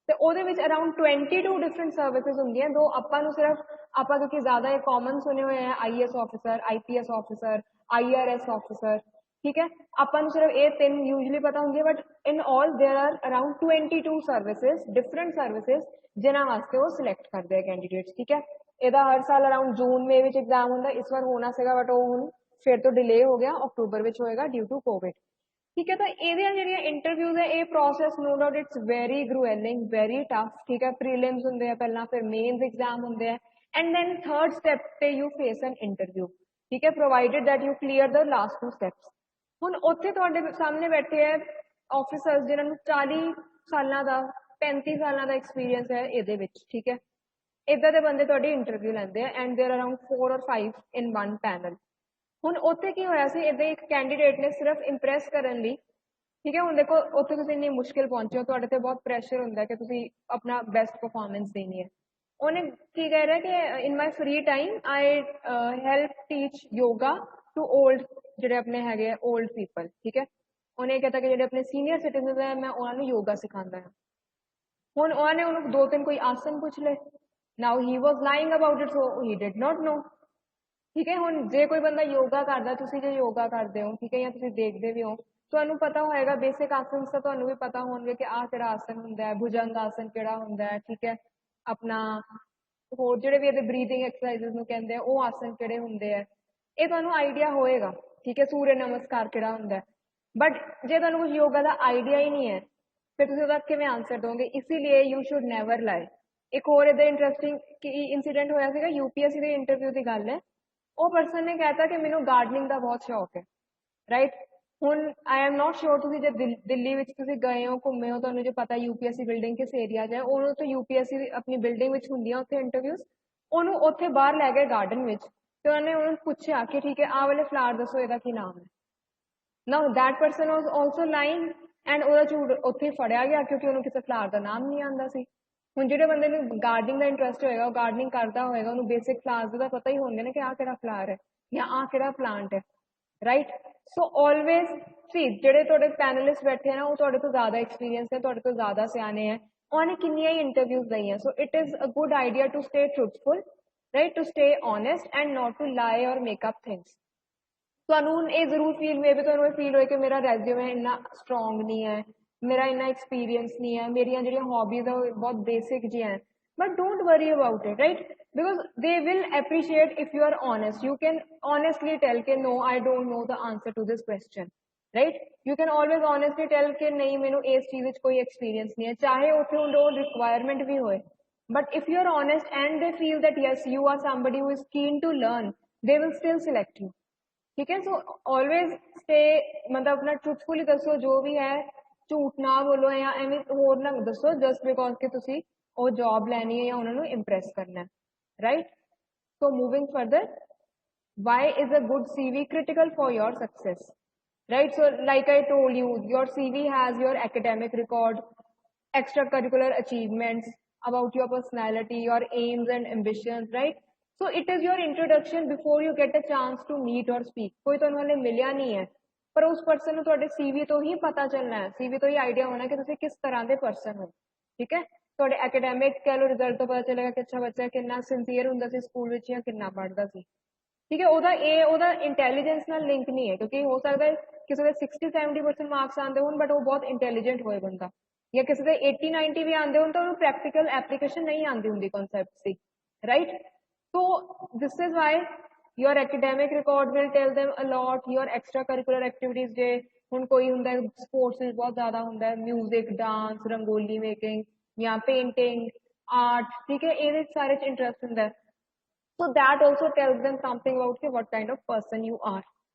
ਤੇ ਉਹਦੇ ਵਿੱਚ ਅਰਾਊਂਡ 22 ਡਿਫਰੈਂਟ ਸਰਵਿਸਿਜ਼ ਹੁੰਦੀਆਂ, ਦੋ ਆਪਾਂ ਨੂੰ ਸਿਰਫ ਆਪਾਂ ਕਿਉਂਕਿ ਜ਼ਿਆਦਾ ਇਹ ਕਾਮਨ ਸੁਣੇ ਹੋਏ ਆ IAS officer, IPS officer, IRS officer, ਠੀਕ ਹੈ, ਆਪਾਂ ਨੂੰ ਸਿਰਫ ਇਹ ਤਿੰਨ ਯੂਜੂਲੀ ਪਤਾ ਹੁੰਦੀ ਹੈ, but in all there are around 22 services, different services, ਜਿਨ੍ਹਾਂ ਵਾਸਤੇ ਉਹ ਸਿਲੈਕਟ ਕਰਦੇ ਆ ਕੈਂਡੀਡੇਟਸ, ਠੀਕ ਹੈ? ਇਹਦਾ ਹਰ ਸਾਲ ਅਰਾਊਂਡ ਜੂਨ ਮਈ ਵਿੱਚ ਐਗਜ਼ਾਮ ਹੁੰਦਾ, ਇਸ ਵਾਰ ਹੋਣਾ ਸੀਗਾ ਬਟ ਉਹ ਹੁਣ ਫਿਰ ਤੋਂ ਡਿਲੇ ਹੋ ਗਿਆ, ਅਕਤੂਬਰ ਵਿੱਚ ਹੋਏਗਾ ਡਿਊ ਟੂ ਕੋਵਿਡ, ਠੀਕ ਹੈ? ਤਾਂ ਇਹਦੀਆਂ ਜਿਹੜੀਆਂ ਇੰਟਰਵਿਊਜ਼ ਹੈ, ਇਹ process no doubt it's very gruelling, very tough, ਠੀਕ ਹੈ? ਪ੍ਰੀਲਿਮਸ ਹੁੰਦੇ ਆ ਪਹਿਲਾਂ, ਫਿਰ ਮੇਨਸ ਐਗਜ਼ਾਮ ਹੁੰਦੇ ਆ, ਐਂਡ ਦੈਨ ਥਰਡ ਸਟੈਪ ਤੇ ਯੂ ਫੇਸ ਐਨ ਇੰਟਰਵਿਊ, ਠੀਕ ਹੈ, provided that you clear the last 2 steps. ਹੁਣ ਉੱਥੇ ਤੁਹਾਡੇ ਸਾਹਮਣੇ ਬੈਠੇ ਹੈ ਆਫਿਸਰਸ ਜਿਨ੍ਹਾਂ ਨੂੰ 40 ਸਾਲਾਂ ਦਾ 35 ਸਾਲਾਂ ਦਾ ਐਕਸਪੀਰੀਅੰਸ ਹੈ ਇਹਦੇ ਵਿੱਚ, ਠੀਕ ਹੈ? ਇੱਦਾਂ ਦੇ ਬੰਦੇ ਤੁਹਾਡੀ ਇੰਟਰਵਿਊ ਲੈਂਦੇ ਆ, ਐਂਡ ਦੇਰ around 4 or 5 in one panel. ਹੁਣ ਉੱਥੇ ਕੀ ਹੋਇਆ ਸੀ, ਇੱਦਾਂ ਇੱਕ ਕੈਂਡੀਡੇਟ ਨੇ ਸਿਰਫ ਇੰਪ੍ਰੈਸ ਕਰਨ ਲਈ, ਠੀਕ ਹੈ, ਹੁਣ ਦੇਖੋ ਉੱਥੇ ਤੁਸੀਂ ਇੰਨੀ ਮੁਸ਼ਕਿਲ ਪਹੁੰਚੇ ਹੋ, ਤੁਹਾਡੇ ਤੇ ਬਹੁਤ ਪ੍ਰੈਸ਼ਰ ਹੁੰਦਾ ਕਿ ਤੁਸੀਂ ਆਪਣਾ ਬੈਸਟ ਪਰਫਾਰਮੈਂਸ ਦੇਣੀ ਹੈ। ਉਹਨੇ ਕੀ ਕਹਿ ਰਿਹਾ ਕਿ in my free time I help teach yoga to old, ਜਿਹੜੇ ਆਪਣੇ ਹੈਗੇ ਆ ਓਲਡ ਪੀਪਲ, ਠੀਕ ਹੈ? ਉਹਨੇ ਕਹਤਾ ਕਿ ਜਿਹੜੇ ਆਪਣੇ ਸੀਨੀਅਰ ਸਿਟੀਜ਼ਨ ਹੈ ਮੈਂ ਉਹਨਾਂ ਨੂੰ ਯੋਗਾ ਸਿਖਾਉਂਦਾ ਹਾਂ। ਹੁਣ ਉਹਨੇ ਉਹਨੂੰ 2-3 ਕੋਈ ਆਸਨ ਪੁੱਛ ਲਏ, now he was lying about it, so he did not know, ਠੀਕ ਹੈ? ਹੁਣ ਜੇ ਕੋਈ ਬੰਦਾ ਯੋਗਾ ਕਰਦਾ, ਤੁਸੀਂ ਜੇ ਯੋਗਾ ਕਰਦੇ ਹੋ, ਠੀਕ ਹੈ, ਜਾਂ ਤੁਸੀਂ ਦੇਖਦੇ ਵੀ ਹੋ, ਤੁਹਾਨੂੰ ਪਤਾ ਹੋਏਗਾ ਬੇਸਿਕ ਆਸਨ ਤਾਂ ਤੁਹਾਨੂੰ ਵੀ ਪਤਾ ਹੋਣਗੇ ਕਿ ਆਹ ਕਿਹੜਾ ਆਸਨ ਹੁੰਦਾ ਹੈ, ਭੁਜੰਗ ਆਸਨ ਕਿਹੜਾ ਹੁੰਦਾ ਹੈ, ਠੀਕ ਹੈ? ਆਪਣਾ ਹੋਰ ਜਿਹੜੇ ਵੀ ਇਹਦੇ ਬਰੀਥਿੰਗ ਐਕਸਰਸਾਈਜ਼ਸ ਨੂੰ ਕਹਿੰਦੇ ਆ ਉਹ ਆਸਨ ਕਿਹੜੇ ਹੁੰਦੇ ਆ, ਇਹ ਤੁਹਾਨੂੰ ਆਈਡੀਆ ਹੋਏਗਾ, ਠੀਕ ਹੈ? ਸੂਰਯ ਨਮਸਕਾਰ ਕਿਹੜਾ ਹੁੰਦਾ ਹੈ, ਬਟ ਜੇ ਤੁਹਾਨੂੰ ਕੁਝ ਯੋਗਾ ਦਾ ਆਈਡੀਆ ਹੀ ਨਹੀਂ ਹੈ ਫਿਰ ਤੁਸੀਂ ਉਹਦਾ ਕਿਵੇਂ ਆਨਸਰ ਦੋਗੇ? ਇਸੇ ਲਈ ਯੂ ਸ਼ੁਡ ਨੈਵਰ ਲਾਈ। ਇੱਕ ਹੋਰ ਇਹਦਾ ਇੰਟਰਸਟਿੰਗ ਇੰਸੀਡੈਂਟ ਹੋਇਆ ਸੀਗਾ UPSC ਦੇ ਇੰਟਰਵਿਊ ਦੀ ਗੱਲ ਹੈ, ਉਹ ਪਰਸਨ ਨੇ ਕਹਿਤਾ ਕਿ ਮੈਨੂੰ ਗਾਰਡਨਿੰਗ ਦਾ ਬਹੁਤ ਸ਼ੌਕ ਹੈ, ਰਾਈਟ? ਹੁਣ ਆਈ ਐਮ ਨਾਟ ਸ਼ੋਰ ਤੁਸੀਂ ਜੇ ਦਿੱਲੀ ਵਿੱਚ ਤੁਸੀਂ ਗਏ ਹੋ, ਘੁੰਮੇ ਹੋ, ਤੁਹਾਨੂੰ ਜੇ ਪਤਾ UPSC ਬਿਲਡਿੰਗ ਕਿਸ ਏਰੀਆ 'ਚ ਹੈ, ਉਹਨੂੰ ਤਾਂ UPSC ਆਪਣੀ ਬਿਲਡਿੰਗ ਵਿੱਚ ਹੁੰਦੀਆਂ ਉੱਥੇ ਇੰਟਰਵਿਊਜ਼, ਉਹਨੂੰ ਉੱਥੇ ਬਾਹਰ ਲੈ ਗਏ ਗਾਰਡਨ ਵਿੱਚ, ਤੇ ਉਹਨੇ ਉਹਨੂੰ ਪੁੱਛਿਆ ਕਿ ਠੀਕ ਹੈ ਆਹ ਵਾਲੇ ਫਲਾਵਰ ਦੱਸੋ ਇਹਦਾ ਕੀ ਨਾਮ ਹੈ। Now that person was also lying, and ਉਹਦਾ ਝੂਠ ਉੱਥੇ ਫੜਿਆ ਗਿਆ ਕਿਉਂਕਿ ਉਹਨੂੰ ਕਿਸੇ ਫਲਾਵਰ ਦਾ ਨਾਮ ਨਹੀਂ ਆਉਂਦਾ ਸੀ। ਹੁਣ ਜਿਹੜੇ ਬੰਦੇ ਨੂੰ ਗਾਰਡਨਿੰਗ ਦਾ ਇੰਟਰਸਟ ਹੋਏਗਾ, ਉਹ ਗਾਰਡਨਿੰਗ ਕਰਦਾ ਹੋਏਗਾ, ਉਹਨੂੰ ਬੇਸਿਕ ਫਲਾਵਰਸ ਦਾ ਪਤਾ ਹੀ ਹੋਣਗੇ ਨਾ ਕਿ ਆਹ ਕਿਹੜਾ ਫਲਾਵਰ ਹੈ ਜਾਂ ਆਹ ਕਿਹੜਾ ਪਲਾਂਟ ਹੈ, ਰਾਈਟ? ਸੋ ਆਲਵੇਜ਼ ਸੀ ਜਿਹੜੇ ਤੁਹਾਡੇ ਪੈਨਲਿਸਟ ਬੈਠੇ ਆ ਨਾ, ਉਹ ਤੁਹਾਡੇ ਤੋਂ ਜ਼ਿਆਦਾ ਐਕਸਪੀਰੀਅੰਸ ਹੈ, ਤੁਹਾਡੇ ਤੋਂ ਜ਼ਿਆਦਾ ਸਿਆਣੇ ਹੈ, ਉਹਨੇ ਕਿੰਨੀਆਂ ਹੀ ਇੰਟਰਵਿਊਜ਼ ਲਈਆਂ। So it is a good idea to stay truthful, right? To stay honest and not to lie or make up things. ਤੁਹਾਨੂੰ ਇਹ ਜ਼ਰੂਰ ਫੀਲ ਮੇ ਵੀ ਤੁਹਾਨੂੰ ਇਹ ਫੀਲ ਹੋਏ ਕਿ ਮੇਰਾ ਰੈਜ਼ਿਊਮੇ ਇੰਨਾ ਸਟਰੋਂਗ ਨਹੀਂ ਹੈ, ਮੇਰਾ ਇੰਨਾ ਐਕਸਪੀਰੀਅੰਸ ਨਹੀਂ ਹੈ, ਮੇਰੀਆਂ ਜਿਹੜੀਆਂ ਹੌਬੀਜ਼ ਆ ਉਹ ਬਹੁਤ ਬੇਸਿਕ ਜਿਹੀਆਂ ਹੈ, but don't worry about it, right? Because they will appreciate if you are honest. You can honestly tell कि no, I don't know the answer to this question, right? You can always honestly tell कि नहीं ਮੈਨੂੰ ਇਸ ਚੀਜ਼ ਵਿੱਚ ਕੋਈ ਐਕਸਪੀਰੀਅੰਸ ਨਹੀਂ ਹੈ, ਚਾਹੇ ਉੱਥੇ ਉਹ ਰਿਕੁਆਇਰਮੈਂਟ ਵੀ ਹੋਏ, but if you are honest and they feel that yes you are somebody who is keen to learn, they will still select you, ठीक है? सो ऑलवेज स्टे, मतलब अपना ट्रूथफुली दसो जो भी है, ਝੂਠ ਨਾ ਬੋਲੋ ਜਾਂ ਐਵੇਂ ਹੋਰ ਨਾ ਦੱਸੋ ਜਸਟ ਬਿਕੋਜ਼ ਕਿ ਤੁਸੀਂ ਉਹ ਜੌਬ ਲੈਣੀ ਹੈ ਜਾਂ ਉਹਨਾਂ ਨੂੰ ਇੰਪ੍ਰੈਸ ਕਰਨਾ ਹੈ, right? So moving further, why is a good CV critical for your success, right? So like I told you, your CV has your academic record, extracurricular achievements, about your personality, your aims and ambitions, right? So it is your introduction before you get a chance to meet or speak. कोई तो उन्होंने मिलिया नहीं है, पर उस पर्सन ਨੂੰ ਤੁਹਾਡੇ CV ਤੋਂ ਹੀ ਪਤਾ ਚੱਲਣਾ ਹੈ, CV ਤੋਂ ਹੀ ਆਈਡੀਆ ਹੋਣਾ ਕਿ ਤੁਸੀਂ ਕਿਸ ਤਰ੍ਹਾਂ ਦੇ ਪਰਸਨ ਹੋ, ਠੀਕ ਹੈ? ਤੁਹਾਡੇ ਐਕੈਡੈਮਿਕ ਕਹਿ ਲਓ ਰਿਜ਼ਲਟ ਤੋਂ ਪਤਾ ਚੱਲੇਗਾ ਕਿ ਅੱਛਾ ਬੱਚਾ ਕਿੰਨਾ ਸਿੰਸੀਅਰ ਹੁੰਦਾ ਸੀ ਸਕੂਲ ਵਿੱਚ ਜਾਂ ਕਿੰਨਾ ਪੜ੍ਹਦਾ ਸੀ, ਠੀਕ ਹੈ? ਉਹਦਾ ਇੰਟੈਲੀਜੈਂਸ ਨਾਲ ਲਿੰਕ ਨਹੀਂ ਹੈ, ਕਿਉਂਕਿ ਹੋ ਸਕਦਾ ਕਿਸੇ ਦੇ 60-70% ਮਾਰਕਸ ਆਉਂਦੇ ਹੋਣ ਬਟ ਉਹ ਬਹੁਤ ਇੰਟੈਲੀਜੈਂਟ ਹੋਏ ਬੰਦਾ, ਜਾਂ ਕਿਸੇ ਦੇ 80-90 ਵੀ ਆਉਂਦੇ ਹੋਣ ਤਾਂ ਉਹਨੂੰ ਪ੍ਰੈਕਟੀਕਲ ਐਪਲੀਕੇਸ਼ਨ ਨਹੀਂ ਆਉਂਦੀ ਹੁੰਦੀ concept the, right? So this is why your academic record will tell them a lot, your extracurricular activities ਜੇ ਹੁਣ ਕੋਈ ਹੁੰਦਾ ਹੈ ਸਪੋਰਟਸ ਵਿੱਚ ਬਹੁਤ ਜ਼ਿਆਦਾ ਹੁੰਦਾ ਹੈ, ਮਿਊਜ਼ਿਕ, ਡਾਂਸ, ਰੰਗੋਲੀ ਮੇਕਿੰਗ ਜਾਂ ਪੇਂਟਿੰਗ, ਆਰਟ, ਠੀਕ ਹੈ? ਇਹਦੇ ਸਾਰੇ ਚ ਇੰਟਰਸਟ ਹੁੰਦਾ ਹੈ, so that also tells them something about what kind of person you are,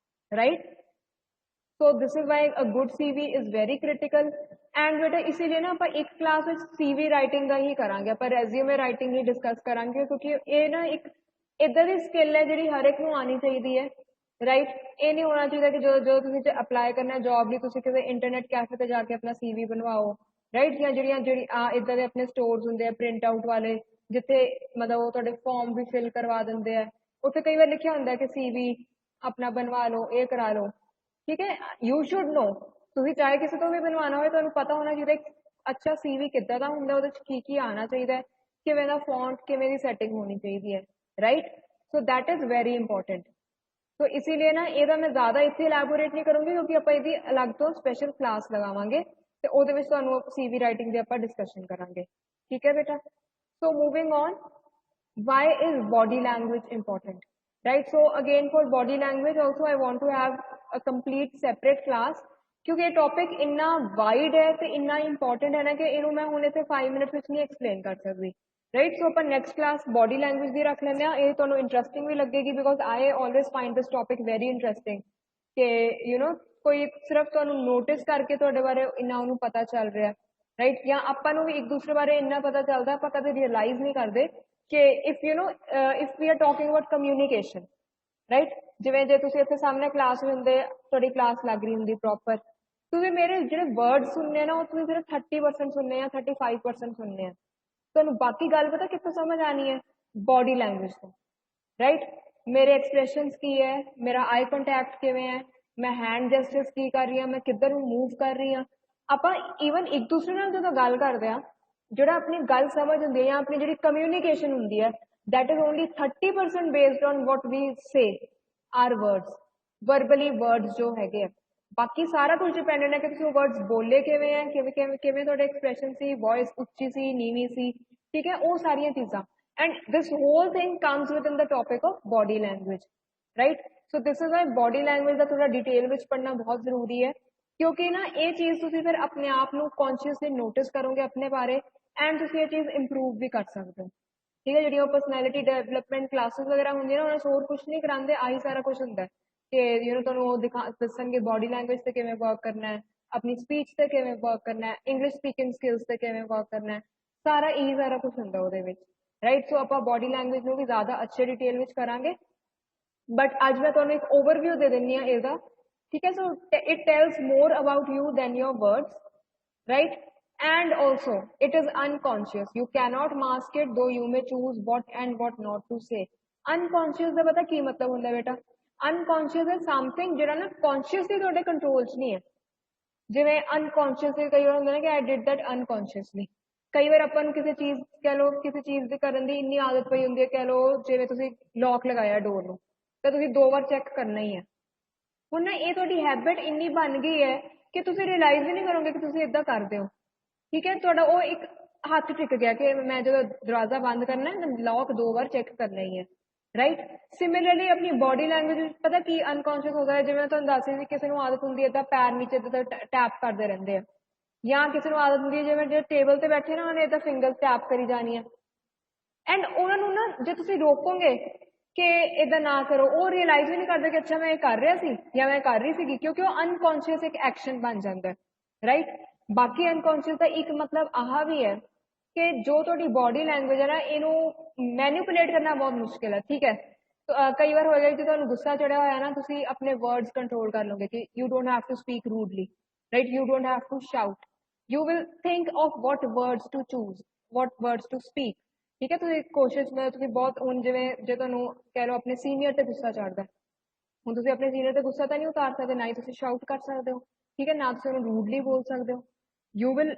right? So this is why a good CV is very critical. And बेटा इसीलिए ना ਆਪਾਂ ਇੱਕ ਕਲਾਸ ਵਿੱਚ CV ਰਾਈਟਿੰਗ ਦਾ ਹੀ ਕਰਾਂਗੇ, ਆਪਾਂ ਰੈਜ਼ਿਊਮੇ ਰਾਈਟਿੰਗ ਹੀ ਡਿਸਕਸ ਕਰਾਂਗੇ, ਕਿਉਂਕਿ ਇਹ ਨਾ ਇੱਕ ਇਦਾਂ ਦੀ ਸਕਿੱਲ ਹੈ ਜਿਹੜੀ ਹਰ ਇੱਕ ਨੂੰ ਆਣੀ ਚਾਹੀਦੀ ਹੈ, ਰਾਈਟ? ਇਹ ਨਹੀਂ ਹੋਣਾ ਚਾਹੀਦਾ ਕਿ ਜਦੋਂ ਤੁਸੀਂ ਅਪਲਾਈ ਕਰਨਾ ਜੌਬ ਲਈ ਤੁਸੀਂ ਕਿਸੇ ਇੰਟਰਨੈਟ ਕੈਫੇ ਤੇ ਜਾ ਕੇ ਆਪਣਾ CV ਬਣਵਾਓ, ਰਾਈਟ? ਜਾਂ ਜਿਹੜੀ ਇਦਾਂ ਦੇ ਆਪਣੇ ਸਟੋਰਸ ਹੁੰਦੇ ਆ ਪ੍ਰਿੰਟ ਆਊਟ ਵਾਲੇ, ਜਿੱਥੇ ਮਤਲਬ ਉਹ ਤੁਹਾਡੇ ਫਾਰਮ ਵੀ ਫਿਲ ਕਰਵਾ ਦਿੰਦੇ ਆ, ਉੱਥੇ ਕਈ ਵਾਰ ਲਿਖਿਆ ਹੁੰਦਾ ਕਿ CV ਆਪਣਾ ਬਣਵਾ ਲਓ, ਇਹ ਕਰਾ ਲਓ, ਠੀਕ ਹੈ? ਯੂ ਸ਼ੁੱਡ ਨੋ, ਤੁਸੀਂ ਚਾਹੇ ਕਿਸੇ ਤੋਂ ਵੀ ਬਣਵਾਉਣਾ ਹੋਵੇ ਤੁਹਾਨੂੰ ਪਤਾ ਹੋਣਾ ਚਾਹੀਦਾ ਅੱਛਾ CV ਕਿੱਦਾਂ ਦਾ ਹੁੰਦਾ, ਉਹਦੇ ਚ ਕੀ ਆਉਣਾ ਚਾਹੀਦਾ ਹੈ, ਕਿਵੇਂ ਦਾ ਫੌਂਟ, ਕਿਵੇਂ ਦੀ ਸੈਟਿੰਗ ਹੋਣੀ ਚਾਹੀਦੀ ਹੈ, right? So that is very important. So ਇਸੀलिए ਨਾ ਇਹਦਾ ਮੈਂ ਜ਼ਿਆਦਾ ਇੱਥੇ ਇਲੈਬੋਰੇਟ ਨਹੀਂ ਕਰੂੰਗੀ, ਕਿਉਂਕਿ ਆਪਾਂ ਇਹਦੀ ਅਲੱਗ ਤੋਂ ਸਪੈਸ਼ਲ ਕਲਾਸ ਲਗਾਵਾਂਗੇ ਤੇ ਉਹਦੇ ਵਿੱਚ ਤੁਹਾਨੂੰ CV ਰਾਈਟਿੰਗ ਦੀ ਆਪਾਂ ਡਿਸਕਸ਼ਨ ਕਰਾਂਗੇ, ਠੀਕ ਹੈ ਬੇਟਾ? So moving on, why is body language important, right? So again for body language also I want to have a complete separate class, क्योंकि ये टॉपिक इन्ना वाइड है तो इन्ना इंपॉर्टेंट है ना कि इनू मैं हुणे ते 5 मिनट ਵਿੱਚ नहीं एक्सप्लेन कर सकती, राइट? सो अपन नेक्स्ट क्लास बॉडी लैंग्वेज ਦੀ ਰੱਖ ਲੈਂਦੇ ਆ, ਇਹ ਤੁਹਾਨੂੰ ਇੰਟਰਸਟਿੰਗ ਵੀ ਲੱਗੇਗੀ because I always find this topic very interesting ਕਿ ਯੂ نو ਕੋਈ ਸਿਰਫ ਤੁਹਾਨੂੰ ਨੋਟਿਸ ਕਰਕੇ ਤੁਹਾਡੇ ਬਾਰੇ ਇੰਨਾ ਉਹਨੂੰ ਪਤਾ ਚੱਲ ਰਿਹਾ, ਰਾਈਟ? ਜਾਂ ਆਪਾਂ ਨੂੰ ਵੀ ਇੱਕ ਦੂਸਰੇ ਬਾਰੇ ਇੰਨਾ ਪਤਾ ਚੱਲਦਾ ਆਪਾਂ ਕਦੇ ਰਿਅਲਾਈਜ਼ ਨਹੀਂ ਕਰਦੇ ਕਿ if you know if we are talking about communication, right? ਜਿਵੇਂ ਜੇ ਤੁਸੀਂ ਇੱਥੇ ਸਾਹਮਣੇ ਕਲਾਸ ਵਿੱਚ ਹੁੰਦੇ, ਤੁਹਾਡੀ ਕਲਾਸ ਲੱਗ ਰਹੀ ਹੁੰਦੀ ਪ੍ਰੋਪਰ, ਤੁਸੀਂ ਮੇਰੇ ਜਿਹੜੇ ਵਰਡ ਸੁਣਨੇ ਨਾ ਉਹ ਤੁਸੀਂ ਸਿਰਫ 30% ਸੁਣਨੇ ਆ, 35% ਸੁਣਨੇ ਆ, ਤੁਹਾਨੂੰ ਬਾਕੀ ਗੱਲ ਪਤਾ ਕਿੱਥੋਂ ਸਮਝ ਆਣੀ ਹੈ? ਬੋਡੀ ਲੈਂਗੁਏਜ ਤੋਂ, ਰਾਈਟ? ਮੇਰੇ ਐਕਸਪ੍ਰੈਸ਼ਨਸ ਕੀ ਹੈ, ਮੇਰਾ ਆਈ ਕੰਟੈਕਟ ਕਿਵੇਂ ਹੈ, ਮੈਂ ਹੈਂਡ ਜੈਸਚਰਸ ਕੀ ਕਰ ਰਹੀ ਹਾਂ, ਮੈਂ ਕਿੱਧਰ ਨੂੰ ਮੂਵ ਕਰ ਰਹੀ ਹਾਂ। ਆਪਾਂ ਈਵਨ ਇੱਕ ਦੂਸਰੇ ਨਾਲ ਜਦੋਂ ਗੱਲ ਕਰਦੇ ਆ, ਜਿਹੜਾ ਆਪਣੀ ਗੱਲ ਸਮਝ ਹੁੰਦੀ ਹੈ ਜਾਂ ਆਪਣੀ ਜਿਹੜੀ ਕਮਿਊਨੀਕੇਸ਼ਨ ਹੁੰਦੀ ਹੈ, that is only 30% based on what we say, our words, verbally words ਜੋ ਹੈਗੇ ਆ, ਬਾਕੀ ਸਾਰਾ ਕੁਝ ਡਿਪੈਂਡੈਂਟ ਹੈ ਕਿ ਤੁਸੀਂ ਉਹ ਵਰਡਸ ਬੋਲੇ ਕਿਵੇਂ ਹੈ, ਕਿਵੇਂ ਤੁਹਾਡੇ ਐਕਸਪ੍ਰੈਸ਼ਨ ਸੀ, ਵੌਇਸ ਉੱਚੀ ਸੀ, ਨੀਵੀਂ ਸੀ, ਠੀਕ ਹੈ? ਉਹ ਸਾਰੀਆਂ ਚੀਜ਼ਾਂ, and this whole thing comes with in the topic of body language, right? So this is why body language ਦਾ ਥੋੜਾ ਡਿਟੇਲ ਵਿੱਚ ਪੜ੍ਹਨਾ ਬਹੁਤ ਜ਼ਰੂਰੀ ਹੈ, ਕਿਉਂਕਿ ਨਾ ਇਹ ਚੀਜ਼ ਤੁਸੀਂ ਫਿਰ ਆਪਣੇ ਆਪ ਨੂੰ ਕੌਨਸ਼ੀਅਸਲੀ ਨੋਟਿਸ ਕਰੋਗੇ ਆਪਣੇ ਬਾਰੇ, ਐਂਡ ਤੁਸੀਂ ਇਹ ਚੀਜ਼ ਇੰਪਰੂਵ ਵੀ ਕਰ ਸਕਦੇ ਹੋ, ਠੀਕ ਹੈ? ਜਿਹੜੀਆਂ ਪਰਸਨੈਲਿਟੀ ਡਿਵੈਲਪਮੈਂਟ ਕਲਾਸਿਸ ਵਗੈਰਾ ਹੁੰਦੀਆਂ ਨਾ, ਉਹਨਾਂ ਚ ਹੋਰ ਕੁਝ ਨਹੀਂ ਕਰਾਉਂਦੇ, ਆਹੀ ਸਾਰਾ ਕੁਝ ਹੁੰਦਾ ਕਿ ਯੂ نو ਤੁਹਾਨੂੰ ਉਹ ਦੱਸਣਗੇ ਬੋਡੀ ਲੈਂਗੁਏਜ ਤੇ ਕਿਵੇਂ ਵਰਕ ਕਰਨਾ ਹੈ, ਆਪਣੀ ਸਪੀਚ ਤੇ ਕਿਵੇਂ ਵਰਕ ਕਰਨਾ ਹੈ, ਇੰਗਲਿਸ਼ ਸਪੀਕਿੰਗ ਸਕਿੱਲਸ ਤੇ ਕਿਵੇਂ ਵਰਕ ਕਰਨਾ ਹੈ, ਸਾਰਾ ਇਹੀ ਸਾਰਾ ਕੁਝ ਹੁੰਦਾ ਉਹਦੇ ਵਿੱਚ, ਰਾਈਟ? ਸੋ ਆਪਾਂ ਬੋਡੀ ਲੈਂਗੁਏਜ ਨੂੰ ਵੀ ਜ਼ਿਆਦਾ ਅੱਛੇ ਡਿਟੇਲ ਵਿੱਚ ਕਰਾਂਗੇ, ਬਟ ਅੱਜ ਮੈਂ ਤੁਹਾਨੂੰ ਇੱਕ ਓਵਰਵਿਊ ਦੇ ਦਿੰਦੀ ਹਾਂ ਇਹਦਾ, ਠੀਕ ਹੈ? So it tells more about you than your words, right? And also it is unconscious, you cannot mask it, though you may choose what and what not to say. Unconscious ਦਾ ਪਤਾ ਕੀ ਮਤਲਬ ਹੁੰਦਾ ਬੇਟਾ? Unconscious is something ਜਿਹੜਾ ਨਾ consciously ਤੁਹਾਡੇ ਕੰਟਰੋਲ 'ਚ ਨਹੀਂ ਹੈ, ਜਿਵੇਂ unconsciously ਕਈ ਵਾਰ ਹੁੰਦਾ ਨਾ ਕਿ I did that unconsciously, ਕਈ ਵਾਰ ਆਪਾਂ ਨੂੰ ਕਿਸੇ ਚੀਜ਼ ਕਹਿ ਲਓ, ਕਿਸੇ ਚੀਜ਼ ਦੇ ਕਰਨ ਦੀ ਇੰਨੀ ਆਦਤ ਪਈ ਹੁੰਦੀ ਹੈ, ਕਹਿ ਲਓ ਜਿਵੇਂ ਤੁਸੀਂ ਲੌਕ ਲਗਾਇਆ ਡੋਰ ਨੂੰ ਤਾਂ ਤੁਸੀਂ 2 ਵਾਰ ਚੈੱਕ ਕਰਨਾ ਹੀ ਹੈ, ਹੁਣ ਨਾ ਇਹ ਤੁਹਾਡੀ ਹੈਬਿਟ ਇੰਨੀ ਬਣ ਗਈ ਹੈ ਕਿ ਤੁਸੀਂ ਰਿਅਲਾਈਜ਼ ਹੀ ਨਹੀਂ ਕਰੋਗੇ ਕਿ ਤੁਸੀਂ ਇਦਾਂ ਕਰਦੇ ਹੋ, ਠੀਕ ਹੈ? ਤੁਹਾਡਾ ਉਹ ਇੱਕ ਹੱਥ ਟਿਕ ਗਿਆ ਕਿ ਮੈਂ ਜਦੋਂ ਦਰਵਾਜ਼ਾ ਬੰਦ ਕਰਨਾ ਹੈ ਲੌਕ 2 ਵਾਰ ਚੈੱਕ ਕਰਨਾ ਹੀ ਹੈ, ਰਾਈਟ? ਸਿਮਿਲਰਲੀ ਆਪਣੀ ਬੋਡੀ ਲੈਂਗੁਏਜ ਵਿੱਚ ਪਤਾ ਕੀ ਅਨਕੌਂਸ਼ੀਅਸ ਹੋ ਗਿਆ, ਜਿਵੇਂ ਮੈਂ ਤੁਹਾਨੂੰ ਦੱਸ ਰਹੀ ਸੀ, ਕਿਸੇ ਨੂੰ ਆਦਤ ਹੁੰਦੀ ਹੈ ਤਾਂ ਪੈਰ ਨੀਚੇ ਤਾਂ ਟੈਪ ਕਰਦੇ ਰਹਿੰਦੇ ਆ, ਜਾਂ ਕਿਸੇ ਨੂੰ ਆਦਤ ਹੁੰਦੀ ਹੈ ਜਿਵੇਂ ਜੇ ਟੇਬਲ ਤੇ ਬੈਠੇ ਨਾ ਉਹਨੇ ਤਾਂ ਫਿੰਗਰ ਟੈਪ ਕਰੀ ਜਾਣੀ ਹੈ, ਐਂਡ ਉਹਨਾਂ ਨੂੰ ਨਾ ਜੇ ਤੁਸੀਂ ਰੋਕੋਗੇ ਕਿ ਇਦਾਂ ਨਾ ਕਰੋ, ਉਹ ਰਿਅਲਾਈਜ਼ ਵੀ ਨਹੀਂ ਕਰਦੇ ਕਿ ਅੱਛਾ ਮੈਂ ਇਹ ਕਰ ਰਿਹਾ ਸੀ ਜਾਂ ਮੈਂ ਕਰ ਰਹੀ ਸੀਗੀ, ਕਿਉਂਕਿ ਉਹ ਅਨਕੌਂਸ਼ੀਅਸ ਇੱਕ ਐਕਸ਼ਨ ਬਣ ਜਾਂਦਾ, ਰਾਈਟ? ਬਾਕੀ ਅਨਕੌਂਸ਼ੀਅਸ ਦਾ ਇੱਕ ਮਤਲਬ ਆਹ ਵੀ ਹੈ ਕਿ ਜੋ ਤੁਹਾਡੀ ਬੋਡੀ ਲੈਂਗੁਏਜ ਹੈ ਨਾ, ਇਹਨੂੰ ਮੈਨੀਪੂਲੇਟ ਕਰਨਾ ਬਹੁਤ ਮੁਸ਼ਕਿਲ ਹੈ, ਠੀਕ ਹੈ? ਕਈ ਵਾਰ ਹੋ ਜਾਏ ਕਿ ਤੁਹਾਨੂੰ ਗੁੱਸਾ ਚੜਿਆ ਹੋਇਆ ਨਾ, ਤੁਸੀਂ ਆਪਣੇ ਵਰਡਸ ਕੰਟਰੋਲ ਕਰ ਲਓਗੇ ਕਿ you don't have to speak rudely, right? You don't have to shout, you will think of what words to choose, what words to speak। ठीक है, ਤੁਸੀਂ ਕੋਸ਼ਿਸ਼ में ਤੁਸੀਂ ਬਹੁਤ ਹੁਣ ਜਿਵੇਂ ਜੇ ਤੁਹਾਨੂੰ ਕਹਿ ਲਓ ਆਪਣੇ ਸੀਨੀਅਰ ਤੇ ਗੁੱਸਾ ਚੜਦਾ, ਹੁਣ ਤੁਸੀਂ ਆਪਣੇ ਸੀਨੀਅਰ ਤੇ ਗੁੱਸਾ ਤਾਂ ਨਹੀਂ ਉਤਾਰ ਸਕਦੇ, ਨਾ ਹੀ ਤੁਸੀਂ ਸ਼ਾਊਟ ਕਰ ਸਕਦੇ ਹੋ, ਠੀਕ ਹੈ, ਨਾ ਤੁਸੀਂ ਉਹਨੂੰ ਰੂਡਲੀ ਬੋਲ ਸਕਦੇ ਹੋ। You will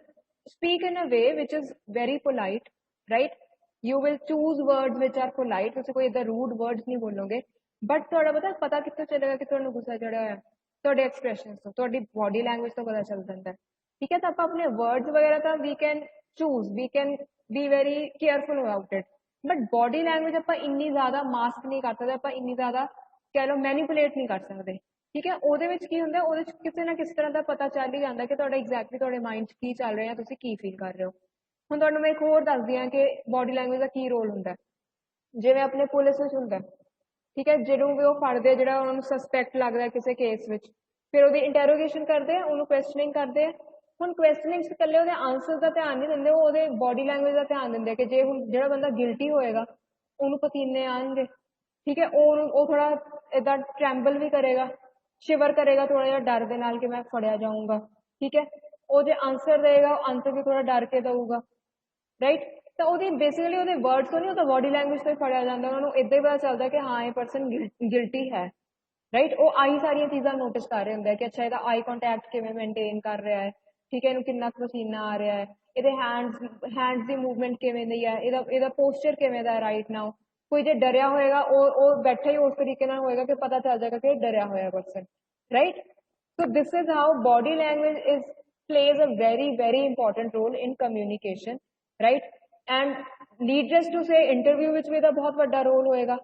speak in a way which is very polite, right? You will choose words which are polite, ਤੁਸੀਂ ਕੋਈ ਇਦਾਂ rude words ਨਹੀਂ ਬੋਲੋਗੇ। ਬਟ ਤੁਹਾਡਾ ਪਤਾ ਕਿੱਥੋਂ ਚੱਲੇਗਾ ਕਿ ਤੁਹਾਨੂੰ ਗੁੱਸਾ ਚੜਿਆ ਹੋਇਆ? ਤੁਹਾਡੇ ਐਕਸਪ੍ਰੈਸ਼ਨਸ ਤੋਂ, ਤੁਹਾਡੀ ਬੋਡੀ ਲੈਂਗੁਏਜ ਤੋਂ ਪਤਾ ਚੱਲ ਜਾਂਦਾ ਹੈ, ਠੀਕ ਹੈ। ਤਾਂ ਆਪਾਂ ਆਪਣੇ ਵਰਡਸ ਵਗੈਰਾ ਤਾਂ we can choose, we can be very careful about it, but body language ਆਪਾਂ ਇੰਨੀ ਜ਼ਿਆਦਾ ਮਾਸਕ ਨਹੀਂ ਕਰ ਸਕਦੇ, ਆਪਾਂ ਇੰਨੀ ਜ਼ਿਆਦਾ ਕਹਿ ਲਓ ਮੈਨੀਪੂਲੇਟ ਨਹੀਂ ਕਰ ਸਕਦੇ, ਠੀਕ ਹੈ। ਉਹਦੇ ਵਿੱਚ ਕੀ ਹੁੰਦਾ, ਉਹਦੇ ਵਿੱਚ ਕਿਸੇ ਨਾ ਕਿਸੇ ਤਰ੍ਹਾਂ ਦਾ ਪਤਾ ਚੱਲ ਹੀ ਜਾਂਦਾ ਕਿ ਤੁਹਾਡਾ ਐਗਜ਼ੈਕਟਲੀ ਤੁਹਾਡੇ ਮਾਈਂਡ 'ਚ ਕੀ ਚੱਲ ਰਿਹਾ, ਤੁਸੀਂ ਕੀ ਫੀਲ ਕਰ ਰਹੇ ਹੋ। ਹੁਣ ਤੁਹਾਨੂੰ ਮੈਂ ਇੱਕ ਹੋਰ ਦੱਸਦੀ ਹਾਂ ਕਿ ਬੋਡੀ ਲੈਂਗੁਏਜ ਦਾ ਕੀ ਰੋਲ ਹੁੰਦਾ। ਜਿਵੇਂ ਆਪਣੇ ਪੁਲਿਸ ਵਿੱਚ ਹੁੰਦਾ, ਠੀਕ ਹੈ, ਜਿਹਨੂੰ ਵੀ ਉਹ ਫੜਦੇ, ਜਿਹੜਾ ਉਹਨਾਂ ਨੂੰ ਸਸਪੈਕਟ ਲੱਗਦਾ ਕਿਸੇ ਕੇਸ ਵਿੱਚ, ਫਿਰ ਉਹਦੀ ਇੰਟਰੋਗੇਸ਼ਨ ਕਰਦੇ ਆ, ਉਹਨੂੰ ਕੁਐਸਚਨਿੰਗ ਕਰਦੇ ਆ। ਹੁਣ ਕੁਐਸਚਨਿੰਗ 'ਚ ਇਕੱਲੇ ਉਹਦੇ ਆਨਸਰ ਦਾ ਧਿਆਨ ਨਹੀਂ ਦਿੰਦੇ, ਉਹ ਉਹਦੇ ਬੋਡੀ ਲੈਂਗੁਏਜ ਦਾ ਧਿਆਨ ਦਿੰਦੇ ਕਿ ਜੇ ਹੁਣ ਜਿਹੜਾ ਬੰਦਾ ਗਿਲਟੀ ਹੋਏਗਾ ਉਹਨੂੰ ਪਸੀਨੇ ਆਉਣਗੇ, ਠੀਕ ਹੈ, ਉਹ ਥੋੜਾ ਏਦਾਂ ਟ੍ਰੈਂਬਲ ਵੀ ਕਰੇਗਾ, ਸ਼ਿਵਰ ਕਰੇਗਾ ਥੋੜਾ ਜਿਹਾ ਡਰ ਦੇ ਨਾਲ ਕਿ ਮੈਂ ਫੜਿਆ ਜਾਊਂਗਾ, ਠੀਕ ਹੈ। ਉਹ ਜੇ ਆਨਸਰ ਦੇਗਾ, ਉਹ ਆਨਸਰ ਵੀ ਥੋੜਾ ਡਰ ਕੇ ਦਊਗਾ, ਰਾਈਟ। ਤਾਂ ਉਹਦੀ ਬੇਸਿਕਲੀ ਉਹਦੇ ਵਰਡਸ ਤੋਂ ਨਹੀਂ, ਉਹਦਾ ਬੋਡੀ ਲੈਂਗੁਏਜ ਤੋਂ ਹੀ ਫੜਿਆ ਜਾਂਦਾ, ਉਹਨਾਂ ਨੂੰ ਇੱਦਾਂ ਹੀ ਪਤਾ ਚੱਲਦਾ ਕਿ ਹਾਂ ਇਹ ਪਰਸਨ ਗਿਲਟੀ ਹੈ, ਰਾਈਟ। ਉਹ ਆਹੀ ਸਾਰੀਆਂ ਚੀਜ਼ਾਂ ਨੋਟਿਸ ਕਰ ਰਹੇ ਹੁੰਦੇ ਕਿ ਅੱਛਾ ਇਹਦਾ ਆਈ ਕੰਟੈਕਟ ਕਿਵੇਂ ਮੇਨਟੇਨ ਕਰ ਰਿਹਾ ਹੈ, ਠੀਕ ਹੈ, ਇਹਨੂੰ ਕਿੰਨਾ ਪਸੀਨਾ ਆ ਰਿਹਾ ਹੈ, ਇਹਦੇ ਹੈਂਡਸ ਦੀ ਮੂਵਮੈਂਟ ਕਿਵੇਂ ਦੀ ਹੈ, ਇਹਦਾ ਪੋਸਚਰ ਕਿਵੇਂ ਦਾ ਹੈ ਰਾਈਟ ਨਾਓ। ਕੋਈ ਜੇ ਡਰਿਆ ਹੋਏਗਾ, ਉਹ ਬੈਠਾ ਹੀ ਉਸ ਤਰੀਕੇ ਨਾਲ ਹੋਏਗਾ ਕਿ ਪਤਾ ਚੱਲ ਜਾਏਗਾ ਕਿ ਡਰਿਆ ਹੋਇਆ person, right. So this is how body language plays a very important role in communication, right? And needless to say interview ਵਿੱਚ ਵੀ ਇਹਦਾ ਬਹੁਤ ਵੱਡਾ ਰੋਲ ਹੋਏਗਾ,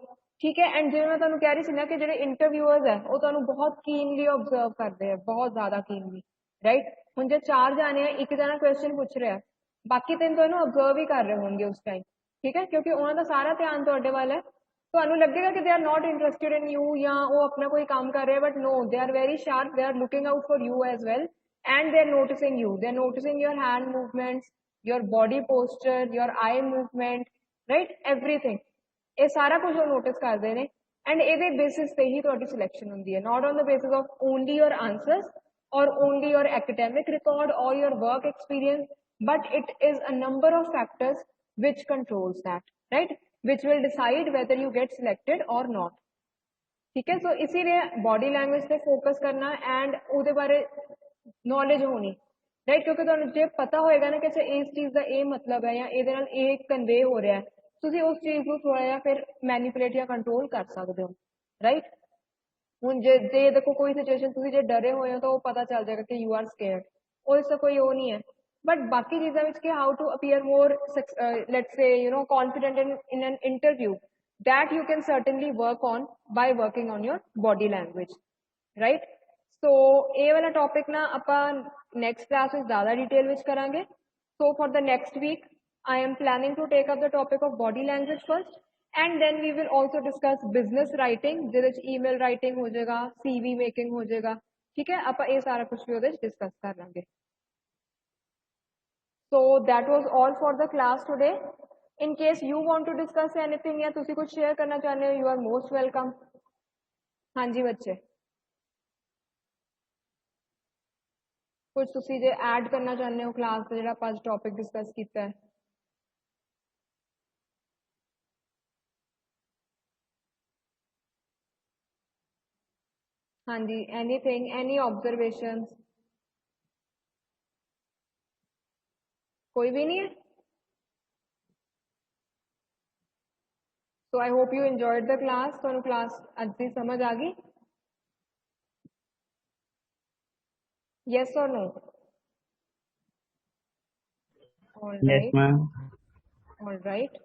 ਠੀਕ ਹੈ। ਐਂਡ ਜਿਵੇਂ ਮੈਂ ਤੁਹਾਨੂੰ ਕਹਿ ਰਹੀ ਸੀ ਨਾ ਕਿ ਜਿਹੜੇ ਇੰਟਰਵਿਊਅਰਸ ਹੈ ਉਹ ਤੁਹਾਨੂੰ ਬਹੁਤ ਕੀਨਲੀ ਆਬਜ਼ਰਵ ਕਰਦੇ ਆ, ਬਹੁਤ ਜ਼ਿਆਦਾ ਕੀਨਲੀ, ਰਾਈਟ। ਹੁਣ ਜੇ 4 ਜਾਣੇ ਆ, ਇੱਕ ਜਣਾ ਕੁਐਸਚਨ ਪੁੱਛ ਰਿਹਾ, ਬਾਕੀ 3 ਤਾਂ ਇਹਨੂੰ ਆਬਜ਼ਰਵ ਹੀ ਕਰ ਰਹੇ ਹੋਣਗੇ ਉਸ ਟਾਈਮ, ਠੀਕ ਹੈ, ਕਿਉਂਕਿ ਉਹਨਾਂ ਦਾ ਸਾਰਾ ਧਿਆਨ ਤੁਹਾਡੇ ਵੱਲ ਹੈ। ਤੁਹਾਨੂੰ ਲੱਗੇਗਾ ਕਿ they are not interested in you, ਜਾਂ ਉਹ ਆਪਣਾ ਕੋਈ ਕੰਮ ਕਰ ਰਹੇ, but no, they are very sharp, they are looking out for you as well, and they are noticing you, they are noticing your hand movements, your body posture, your eye movement, right? Everything, ਇਹ ਸਾਰਾ ਕੁਝ ਉਹ ਨੋਟਿਸ ਕਰਦੇ ਨੇ, ਐਂਡ ਇਹਦੇ ਬੇਸਿਸ ਤੇ ਹੀ ਤੁਹਾਡੀ ਸਿਲੈਕਸ਼ਨ ਹੁੰਦੀ ਹੈ, not on the basis of only your answers or only your academic record or your work experience, but it is a number of factors which controls that, right? Which will decide whether you get selected or not, ठीक है। सो इसीलिए बॉडी लैंग्वेज पे फोकस करना एंड ਉਹਦੇ ਬਾਰੇ ਨੌਲੇਜ ਹੋਣੀ, ਰਾਈਟ। ਕਿਉਂਕਿ ਤੁਹਾਨੂੰ ਜੇ ਪਤਾ ਹੋਏਗਾ ਨਾ ਕਿ ਅੱਛਾ ਇਸ ਚੀਜ਼ ਦਾ ਇਹ ਮਤਲਬ ਹੈ ਜਾਂ ਇਹਦੇ ਨਾਲ ਇਹ ਕਨਵੇ ਹੋ ਰਿਹਾ ਹੈ, ਤੁਸੀਂ ਉਸ ਚੀਜ਼ ਨੂੰ ਥੋੜਾ ਜਿਹਾ ਫਿਰ ਮੈਨੀਪੂਲੇਟ ਜਾਂ ਕੰਟਰੋਲ ਕਰ ਸਕਦੇ ਹੋ, ਰਾਈਟ। ਹੁਣ ਜੇ ਦੇਖੋ ਕੋਈ ਸਿਚੁਏਸ਼ਨ ਤੁਸੀਂ ਜੇ ਡਰੇ ਹੋਏ ਹੋ ਤਾਂ ਉਹ ਪਤਾ ਚੱਲ ਜਾਏਗਾ ਕਿ ਯੂ ਆਰ ਸਕੇਅਰਡ, ਉਹਦੇ ਤੋਂ ਕੋਈ ਉਹ ਨਹੀਂ ਹੈ। ਬਟ ਬਾਕੀ ਚੀਜ਼ਾਂ ਵਿੱਚ ਕਿ how to appear more let's say you know confident in an interview, that you can certainly work on by working on your body language, right? So ਇਹ ਵਾਲਾ ਟੌਪਿਕ ਨਾ ਆਪਾਂ ਨੈਕਸਟ ਕਲਾਸ ਵਿੱਚ ਜ਼ਿਆਦਾ ਡਿਟੇਲ ਵਿੱਚ ਕਰਾਂਗੇ। So for the next week I am planning to take up the topic of body language first, and then we will also discuss business writing, ਜਿਹਦੇ ਵਿੱਚ email writing ਹੋ ਜਾਏਗਾ, CV making ਹੋ ਜਾਏਗਾ, ਠੀਕ ਹੈ। ਆਪਾਂ ਇਹ ਸਾਰਾ ਕੁਝ ਵੀ ਉਹਦੇ ਵਿੱਚ ਡਿਸਕਸ ਕਰ ਲਾਂਗੇ। So that was all for the class today. In case you want to discuss anything या ਤੁਸੀਂ कुछ share करना चाहते हो, you are most welcome। हाँ जी बच्चे, कुछ ਤੁਸੀਂ ਜੇ ਐਡ ਕਰਨਾ ਚਾਹੁੰਦੇ ਹੋ ਕਲਾਸ ਤੇ ਜਿਹੜਾ ਆਪਾਂ ਅੱਜ ਟੌਪਿਕ ਡਿਸਕਸ ਕੀਤਾ ਹੈ। हाँ जी, एनीथिंग, एनी ऑब्जर्वेशंस? कोई भी नहीं है? So I hope you enjoyed the class। ਤੁਹਾਨੂੰ क्लास ਅੱਜ ਦੀ ਸਮਝ ਆ ਗਈ? Yes or no? All Yes, right, ma'am. all right।